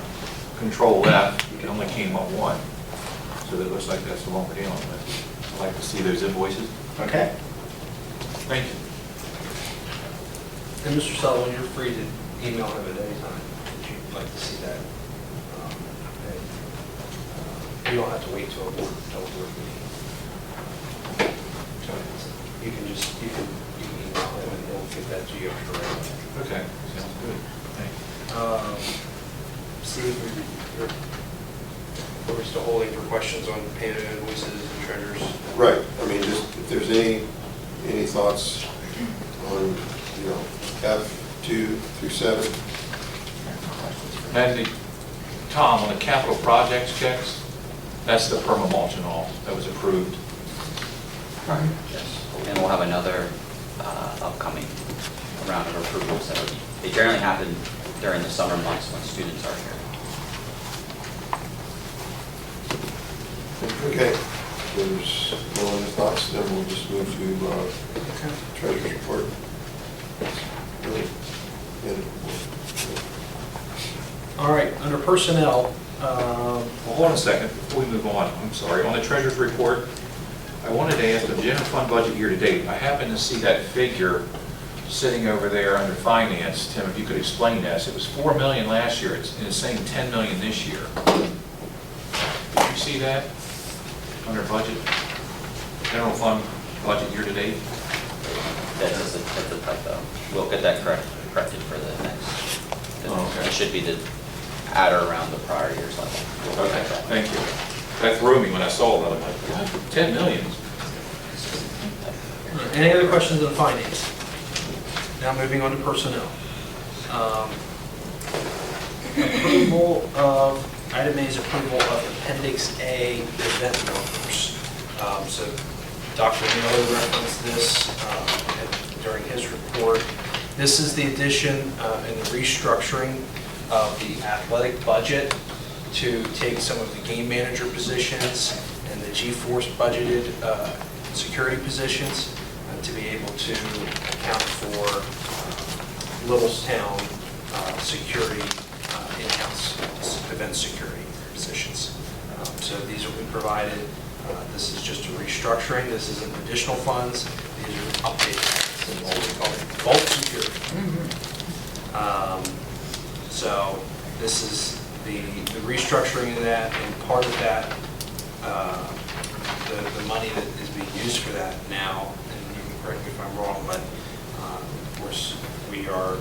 Control F, it only came up one. So that looks like that's the one we're dealing with. I'd like to see those invoices. Okay. Thank you. And Mr. Sullivan, you're free to email him at any time if you'd like to see that. You don't have to wait till a board meeting. You can email him and he'll get that to you directly. Okay, sounds good. Thank you. Steve, we're still holding for questions on payment of invoices and treasurers. Right, I mean, just if there's any thoughts on, F2 through 7. And Tom, on the capital projects checks, that's the perma mulch and all that was approved. Right. Yes. And we'll have another upcoming round of approvals. They generally happen during the summer months when students are here. Okay, there's no other thoughts, then we'll just move to treasurer's report. Really, yeah. All right, under personnel, Well, hold on a second, before we move on, I'm sorry, on the treasurer's report, I wanted to ask the general fund budget year-to-date. I happened to see that figure sitting over there under finance. Tim, if you could explain this. It was 4 million last year, and it's saying 10 million this year. Did you see that under budget? General fund budget year-to-date? That's a typo. We'll get that corrected for the next. Okay. It should be the at or around the prior year's level. We'll Okay, correct that. thank you. That threw me when I saw it. I'm like, God, 10 million? any other questions on finance? Now moving on to personnel. Approval of, item A is approval of Appendix A event numbers. So Dr. Miller referenced this during his report. This is the addition and the restructuring of the athletic budget to take some of the game manager positions and the G-Force budgeted security positions to be able to account for Littlestown security, in-house event security positions. So these will be provided. This is just a restructuring. This isn't additional funds. These are updated. Bulk security. So this is the restructuring of that, and part of that, the money that is being used for that now, and you can correct me if I'm wrong, but of course, we are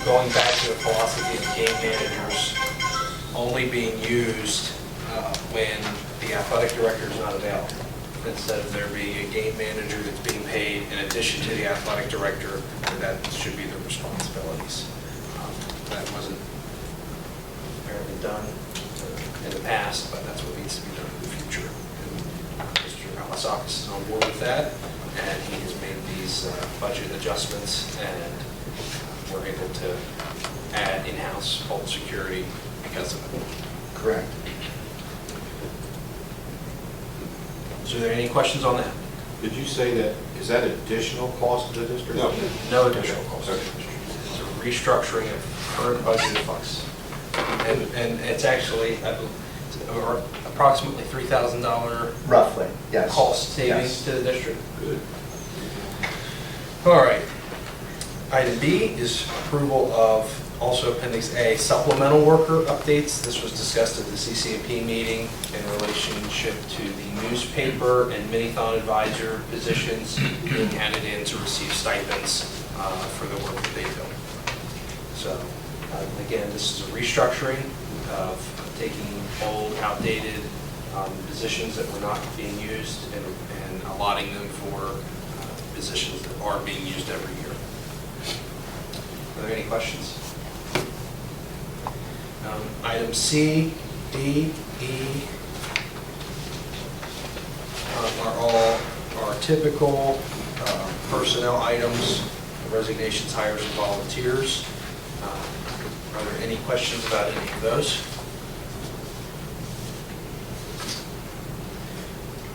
going back to the philosophy of game managers only being used when the athletic director is not available. Instead of there being a game manager that's being paid in addition to the athletic director, that should be their responsibilities. That wasn't apparently done in the past, but that's what needs to be done in the future. And Mr. Alasakis is on board with that, and he has made these budget adjustments, and we're able to add in-house bulk security because of it. Correct. So are there any questions on that? Did you say that, is that additional cost to the district? No. No additional cost. It's a restructuring of current budgeted funds. And it's actually approximately $3,000 Roughly, yes. cost savings Yes. to the district. Good. All right. Item B is approval of also Appendix A supplemental worker updates. This was discussed at the CCMP meeting in relationship to the newspaper and Minithon advisor positions being added in to receive stipends for the work that they do. So again, this is a restructuring of taking old, outdated positions that were not being used and allotting them for positions that are being used every year. Are there any questions? Item C, D, E are all our typical personnel items, resignations, hires, and volunteers. Are there any questions about any of those?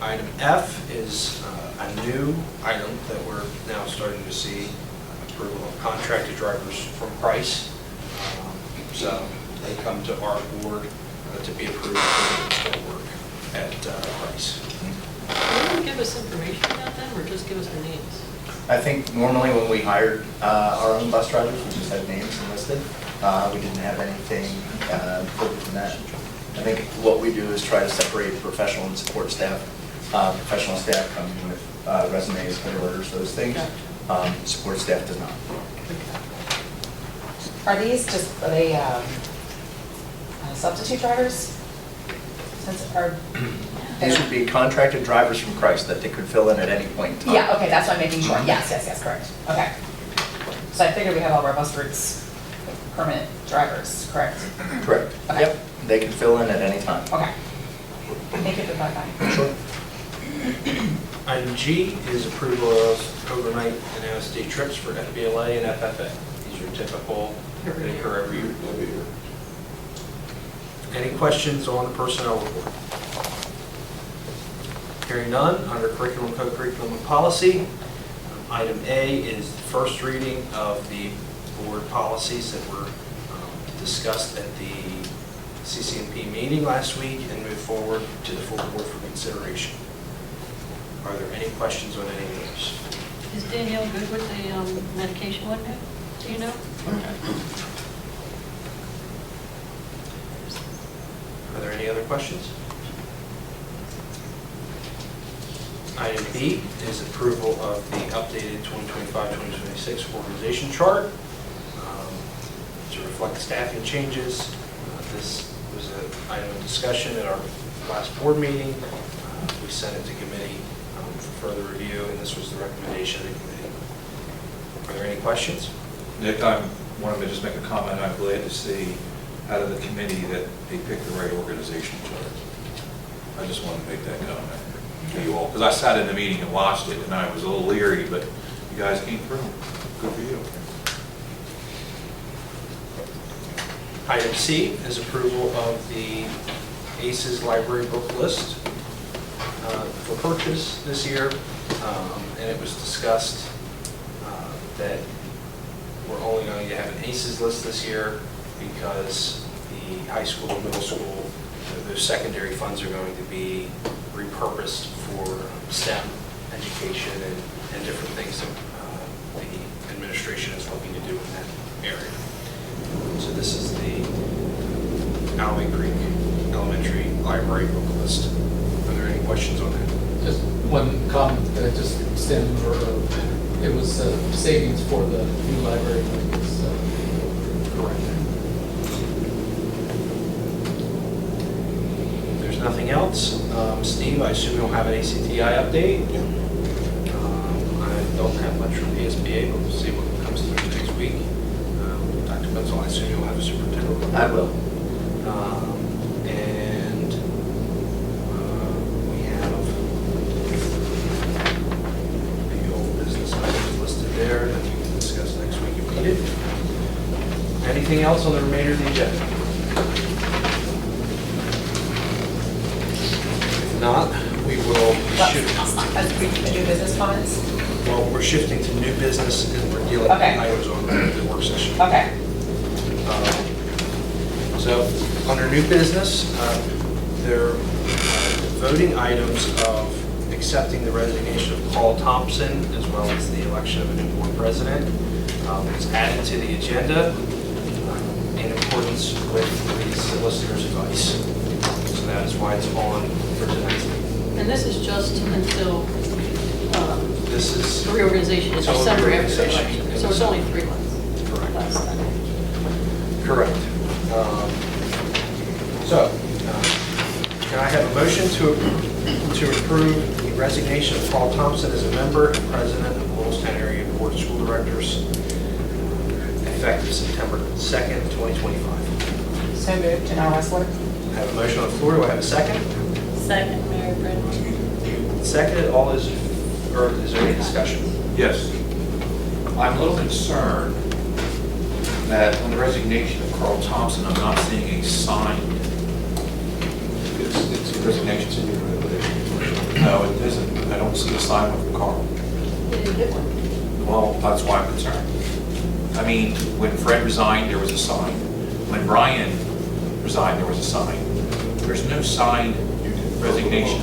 Item F is a new item that we're now starting to see approval of contracted drivers from Price. So they come to our board to be approved for their work at Price. Can you give us information about them, or just give us their names? I think normally when we hired our own bus drivers, we just had names enlisted. We didn't have anything further than that. I think what we do is try to separate professional and support staff. Professional staff come in with resumes, cover letters, those things. Support staff does not. Are they substitute drivers? These would be contracted drivers from Christ that they could fill in at any point in time. Yeah, okay, that's what I'm making sure. Yes, correct. Okay. So I figured we have all of our bus routes permanent drivers, correct? Correct. Okay. Yep, they can fill in at any time. Okay. Thank you for clarifying. Sure. Item G is approval of overnight and out-of-state trips for FBLA and FFA. These are typical, they occur every year. Any questions on the personnel report? Hearing none, under curriculum, co-curriculum, and policy, item A is the first reading of the board policies that were discussed at the CCNP meeting last week and move forward to the full board for consideration. Are there any questions on any of those? Is Danielle good with the medication one now? Do you know? Are there any other questions? Item B is approval of the updated 2025-2026 organization chart to reflect staffing changes. This was an item of discussion at our last board meeting. We sent it to committee for further review, and this was the recommendation of the committee. Are there any questions? Nick, I wanted to just make a comment. I'm glad to see out of the committee that they picked the right organization chart. I just wanted to make that comment to you all, because I sat in the meeting and watched it, and I was a little leery, but you guys came through. Good for you. Item C is approval of the ACES library book list for purchase this year, and it was discussed that we're only going to have an ACES list this year because the high school and middle school, those secondary funds are going to be repurposed for STEM education and different things that the administration is looking to do in that area. So this is the Alvin Creek Elementary Library book list. Are there any questions on that? Just one comment that I just stand for, it was savings for the new library. Correct. If there's nothing else, Steve, I assume you'll have an ACTI update? Yeah. I don't have much from PSBA, but we'll see what comes through next week. Dr. Benzel, I assume you'll have a superintendent? I will. And we have the old business items listed there that we can discuss next week if needed. Anything else on the remainder of the agenda? If not, we will shift. As we do business comments? Well, we're shifting to new business and we're dealing with Okay. items on the work session. Okay. So, under new business, there are voting items of accepting the resignation of Paul Thompson as well as the election of a new board president. It's added to the agenda in accordance with the solicitor's advice. So that is why it's on for tonight's meeting. And this is just until This is the reorganization is until the December after the reorganization. election. So it's only 3 months. Correct. Less than. Correct. Can I have a motion to approve the resignation of Paul Thompson as a member and president of the Littlestown Area Board of School Directors effective September 2nd, 2025? So moved, Janelle Westler. I have a motion on the floor. Do I have a second? Second, Mary Brennan. Seconded. All is, or is there any discussion? Yes. I'm a little concerned that on the resignation of Carl Thompson, I'm not seeing a sign. It's a resignation. No, it isn't. I don't see a sign with Carl. You didn't get one. Well, that's why I'm concerned. I mean, when Fred resigned, there was a sign. When Brian resigned, there was a sign. There's no signed resignation.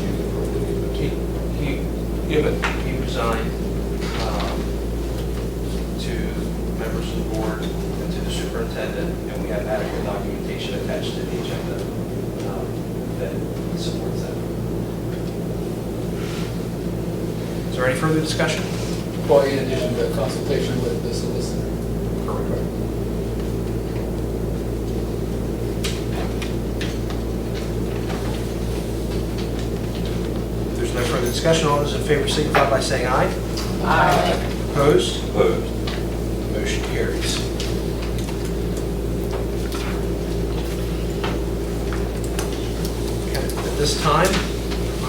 He resigned to members of the board and to the superintendent, and we have adequate documentation attached to the agenda that supports that. Is there any further discussion? Well, in addition to consultation with the solicitor. Correct. If there's no further discussion, all those in favor signify by saying aye. Aye. Opposed? Opposed. Motion carries. Okay, at this time,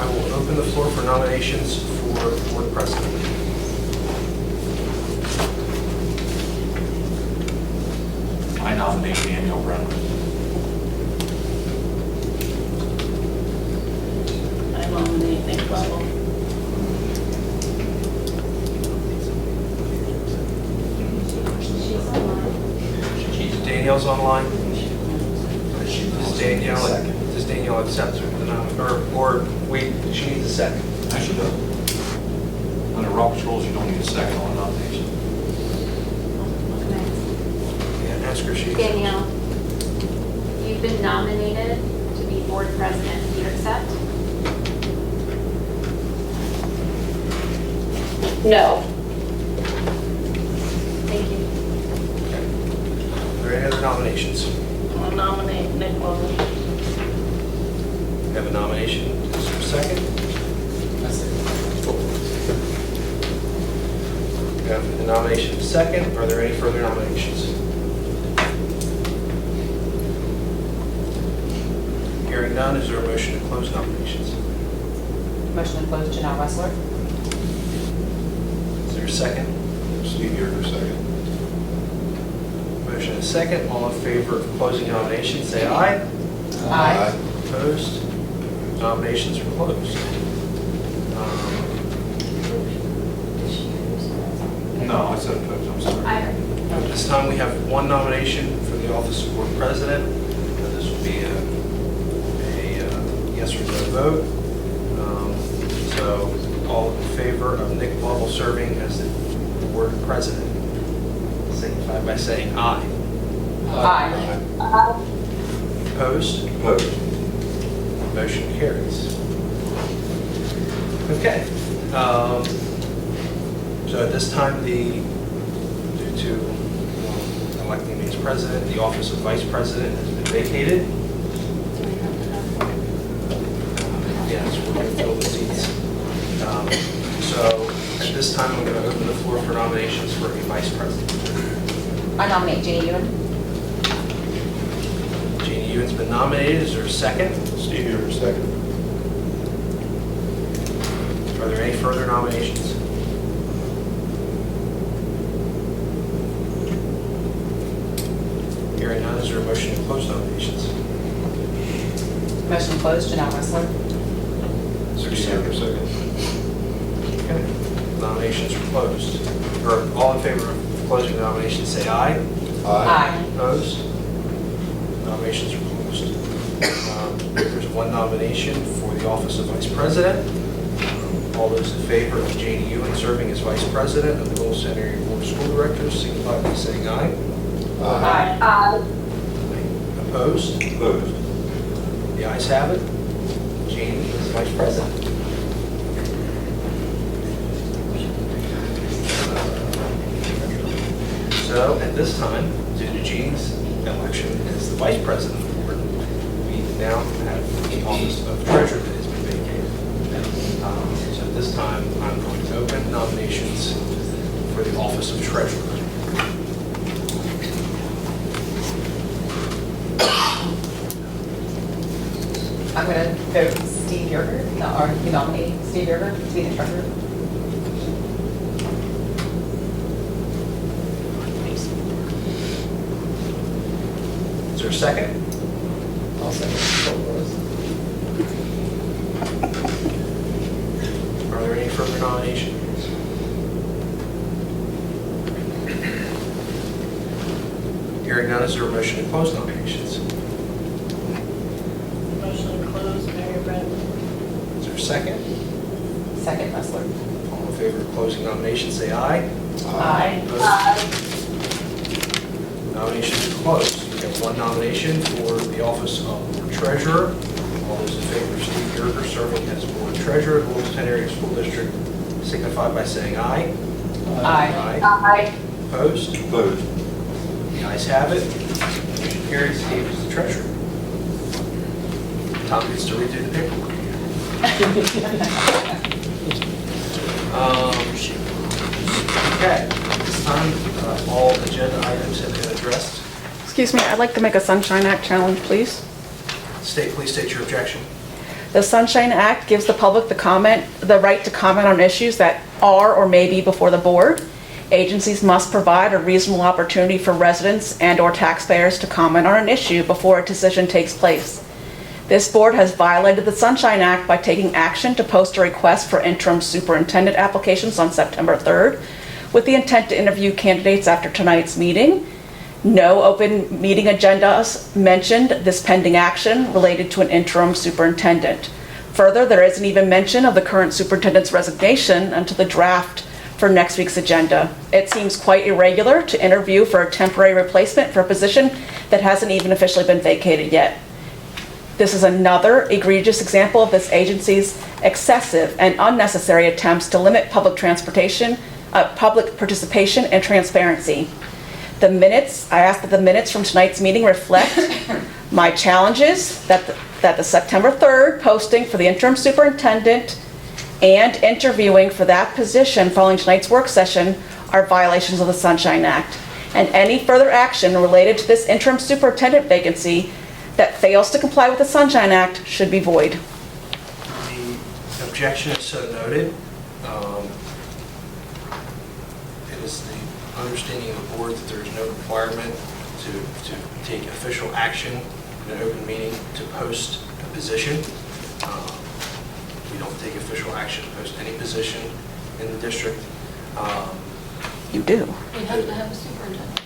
I will open the floor for nominations for board president. I nominate Daniel Brennan. I nominate Nick Lovell. Danielle's online? Does Danielle accept the nomination? Or wait, she needs a second? Actually, under Robert's rules, you don't need a second on a nomination. Yeah, ask her if she. Danielle, you've been nominated to be board president. Do you accept? No. Thank you. Are there any other nominations? I'll nominate Nick Lovell. We have a nomination. Is there a second? We have a nomination second. Are there any further nominations? Hearing none, is there a motion to close nominations? Motion to close, Janelle Wessler. Is there a second? Steve Yerger, second. Motion is second. All in favor of closing nominations, say aye. Aye. Opposed? Nominations are closed. No, I said opposed, I'm sorry. Aye. At this time, we have one nomination for the office of board president. This will be a yes or no vote. So all in favor of Nick Lovell serving as the board president, signify by saying aye. Aye. Opposed? Opposed. Motion carries. Okay. So at this time, due to electing me as president, the office of vice president has been vacated. Yes, we're going to fill the seats. So at this time, I'm going to open the floor for nominations for a vice president. I nominate Jeannie Ewan. Jeannie Ewan's been nominated. Is there a second? Steve Yerger, second. Are there any further nominations? Hearing none, is there a motion to close nominations? Motion to close, Janelle Wessler. Is there a Steve Yerger, second? second. Okay. Nominations are closed. Or all in favor of closing the nominations, say aye. Aye. Opposed? Nominations are closed. There's one nomination for the office of vice president. All those in favor of Janie Ewan serving as vice president of the Littlestown Area Board of School Directors, signify by saying aye. Aye. Opposed? Opposed. The ayes have it. Janie is vice president. So at this time, due to Jean's election as the vice president of the board, we now have the office of treasurer that has been vacated. So at this time, I'm going to open nominations for the office of treasurer. I'm going to vote Steve Yerger, or you nominate Steve Yerger to be the treasurer. Is there a second? I'll second. Are there any further nominations? Hearing none, is there a motion to close nominations? Motion to close, Mary Bradley. Is there a second? Second, Wessler. All in favor of closing nominations, say aye. Aye. Nominations are closed. We have one nomination for the office of board treasurer. All those in favor of Steve Yerger serving as board treasurer of the Littlestown Area School District, signify by saying aye. Aye. Opposed? Opposed. The ayes have it. Motion carries. Steve is the treasurer. Tom gets to redo the paperwork. Okay, at this time, all agenda items have been addressed. Excuse me, I'd like to make a Sunshine Act challenge, please. Please state your objection. The Sunshine Act gives the public the right to comment on issues that are or may be before the board. Agencies must provide a reasonable opportunity for residents and/or taxpayers to comment on an issue before a decision takes place. This board has violated the Sunshine Act by taking action to post a request for interim superintendent applications on September 3rd, with the intent to interview candidates after tonight's meeting. No open meeting agendas mentioned this pending action related to an interim superintendent. Further, there isn't even mention of the current superintendent's resignation until the draft for next week's agenda. It seems quite irregular to interview for a temporary replacement for a position that hasn't even officially been vacated yet. This is another egregious example of this agency's excessive and unnecessary attempts to limit public participation and transparency. I ask that the minutes from tonight's meeting reflect my challenges that the September 3rd posting for the interim superintendent and interviewing for that position following tonight's work session are violations of the Sunshine Act. And any further action related to this interim superintendent vacancy that fails to comply with the Sunshine Act should be void. The objection is so noted. It is the understanding of the board that there is no requirement to take official action in an open meeting to post a position. We don't take official action to post any position in the district. You do. We have to have a superintendent.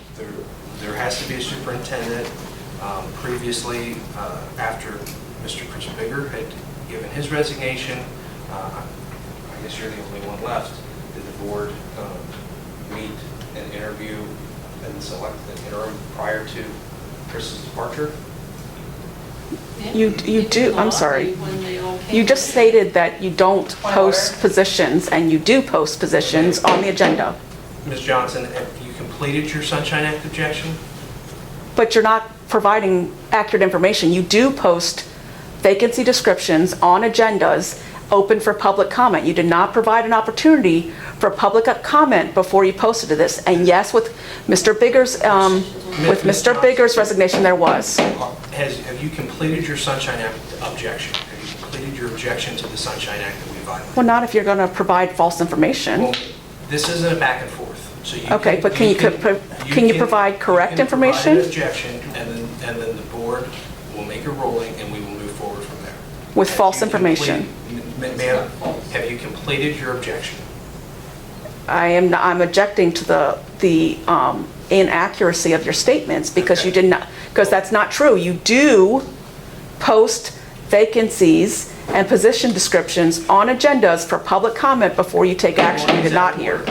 There has to be a superintendent. Previously, after Mr. Chris Bigger had given his resignation, I guess you're the only one left, did the board meet and interview and select an interim prior to Chris's departure? You do, I'm sorry. You just stated that you don't post positions, and you do post positions on the agenda. Ms. Johnson, have you completed your Sunshine Act objection? But you're not providing accurate information. You do post vacancy descriptions on agendas open for public comment. You did not provide an opportunity for public comment before you posted to this. And yes, with Mr. Bigger's resignation, there was. Have you completed your Sunshine Act objection? Have you completed your objection to the Sunshine Act that we violated? Well, not if you're going to provide false information. Well, this isn't a back and forth. So you Okay, but can you provide correct information? You can provide an objection, and then the board will make a ruling, and we will move forward from there. With false information? Ma'am, have you completed your objection? I'm objecting to the inaccuracy of your statements because you did not, because that's not true. You do post vacancies and position descriptions on agendas for public comment before you take action. You did not hear.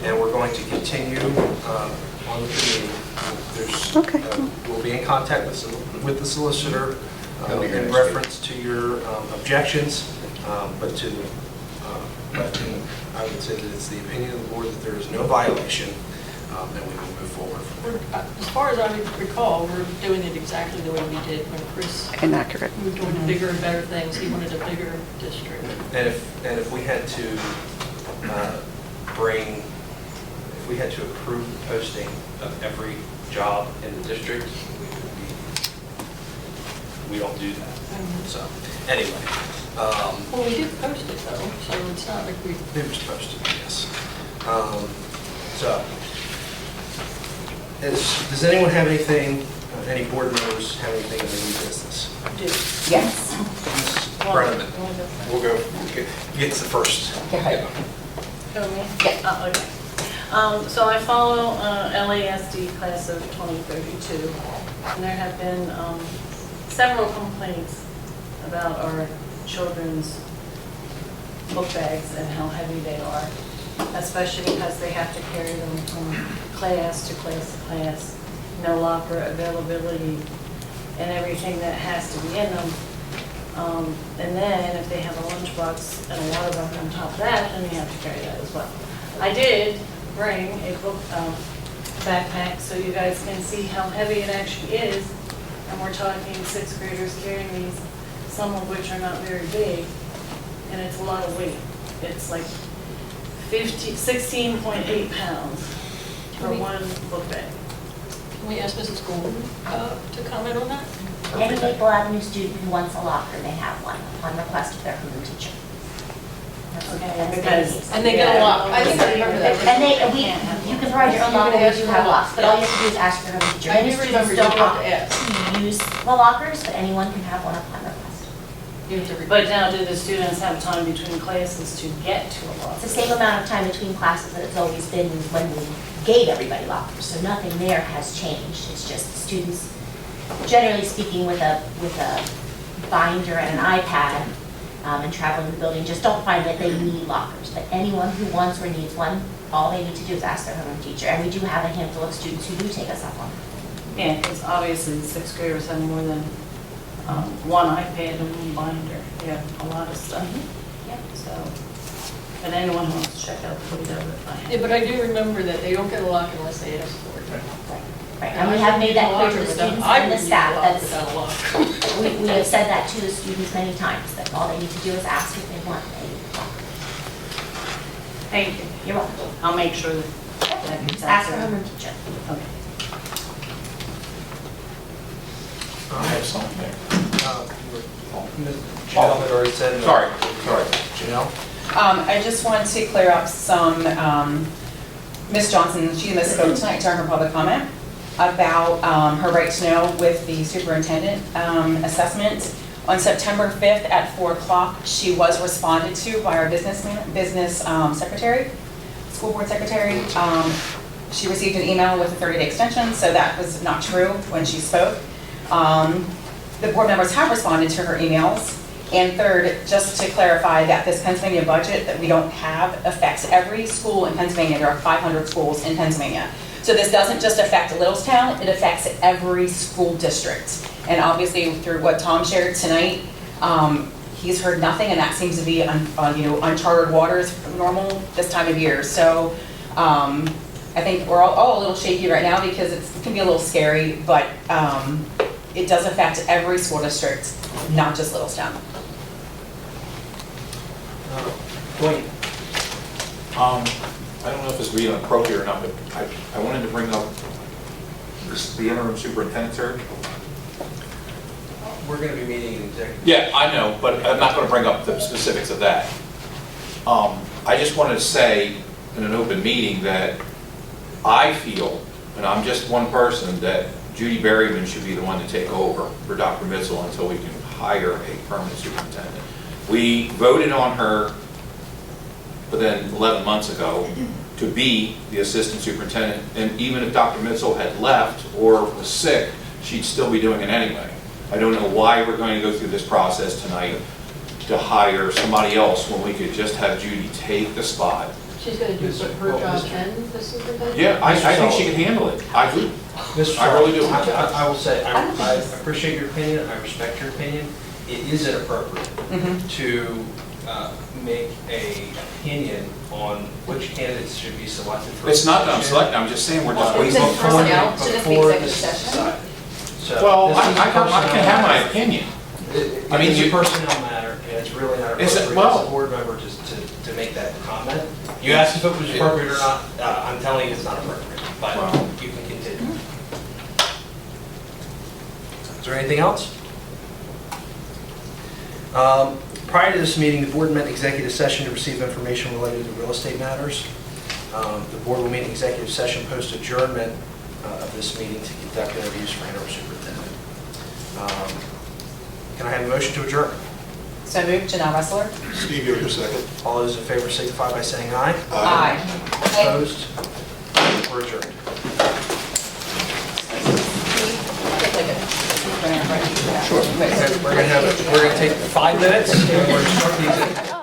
And we're going to continue on the meeting. We'll be in contact with the solicitor in reference to your objections, but I would say that it's the opinion of the board that there is no violation, and we will move forward. As far as I recall, we're doing it exactly the way we did when Chris. Inaccurate. We were doing bigger and better things. He wanted a bigger district. And if we had to if we had to approve the posting of every job in the district, we don't do that. So, anyway. Well, we did post it though, so it's not like we. It was posted, yes. Does anyone have anything, any board members have anything in the new business? I do. Yes. Ms. Brenneman, we'll gets the first. Okay. So I follow LASD class of 2032, and there have been several complaints about our children's book bags and how heavy they are, especially because they have to carry them from class to class to class, no locker availability, and everything that has to be in them. And then if they have a lunchbox and a water bottle on top of that, then you have to carry that as well. I did bring a book backpack so you guys can see how heavy it actually is. And we're talking 6th graders carrying these, some of which are not very big, and it's a lot of weight. It's like 16.8 pounds for one book bag. Can we ask Mrs. Golden to comment on that? Any Maple Avenue student who wants a locker, they have one upon request of their Hulu teacher. And they get a lock. I think I remember that. And you can provide your own locker, we do have locks, but all you have to do is ask your Hulu teacher. I do remember you have to ask. To use the lockers, but anyone can have one upon request. But now, do the students have time between classes to get to a locker? It's the same amount of time between classes that it's always been when we gave everybody lockers, so nothing there has changed. It's just students, generally speaking, with a binder and an iPad and traveling the building, just don't find that they need lockers. But anyone who wants or needs one, all they need to do is ask their homeroom teacher. And we do have a handful of students who do take us up on it. Yeah, because obviously the sixth graders have more than one iPad and one binder. They have a lot of stuff. Yep. So, and anyone who wants to check out the video, Yeah, but I do remember that they don't get a lock unless they ask for it. Right, and we have made that clear to the students and the staff. We have said that to the students many times, that all they need to do is ask if they want a locker. Thank you. You're welcome. I'll make sure that. Just ask their homeroom teacher. Okay. I have something there. Janelle had already said. Sorry. Janelle? I just wanted to clear up some, Ms. Johnson, she misspoke tonight during her public comment about her right to know with the superintendent assessment. On September 5th at 4 o'clock, she was responded to by our business secretary, school board secretary. She received an email with a 30-day extension, so that was not true when she spoke. The board members have responded to her emails. And third, just to clarify that this Pennsylvania budget that we don't have affects every school in Pennsylvania. There are 500 schools in Pennsylvania. So this doesn't just affect Littlestown, it affects every school district. And obviously through what Tom shared tonight, he's heard nothing, and that seems to be uncharted waters normal this time of year. So I think we're all a little shaky right now because it can be a little scary, but it does affect every school district, not just Littlestown. Wait. I don't know if this would be inappropriate or not, but I wanted to bring up the interim superintendent search. We're going to be meeting in executive. Yeah, I know, but I'm not going to bring up the specifics of that. I just wanted to say in an open meeting that I feel, and I'm just one person, that Judy Berryman should be the one to take over for Dr. Mitchell until we can hire a permanent superintendent. We voted on her within 11 months ago to be the assistant superintendent, and even if Dr. Mitchell had left or was sick, she'd still be doing it anyway. I don't know why we're going to go through this process tonight to hire somebody else when we could just have Judy take the spot. She's going to do her job and the superintendent? Yeah, I think she can handle it. I do. I really do. I will say, I appreciate your opinion, I respect your opinion. It is inappropriate to make an opinion on which candidates should be selected for. It's not that I'm selecting, I'm just saying we're just waiting personnel, should this be before executive this is session? decided. So Well, this is I can have my opinion. It I mean, is a you- personnel matter, and it's really not Is appropriate it- well- as a board member to make that comment. You asked if it was appropriate or not, I'm telling you it's not appropriate, but Well- you can continue. Is there anything else? Prior to this meeting, the board met in executive session to receive information related to real estate matters. The board will meet in executive session post adjournment of this meeting to conduct interviews for interim superintendent. Can I have a motion to adjourn? So moved, Janelle Ressler. Steve, you're second. All those in favor signify by saying aye. Aye. Opposed? We're adjourned. Sure. We're going to take 5 minutes and we're going to start the executive.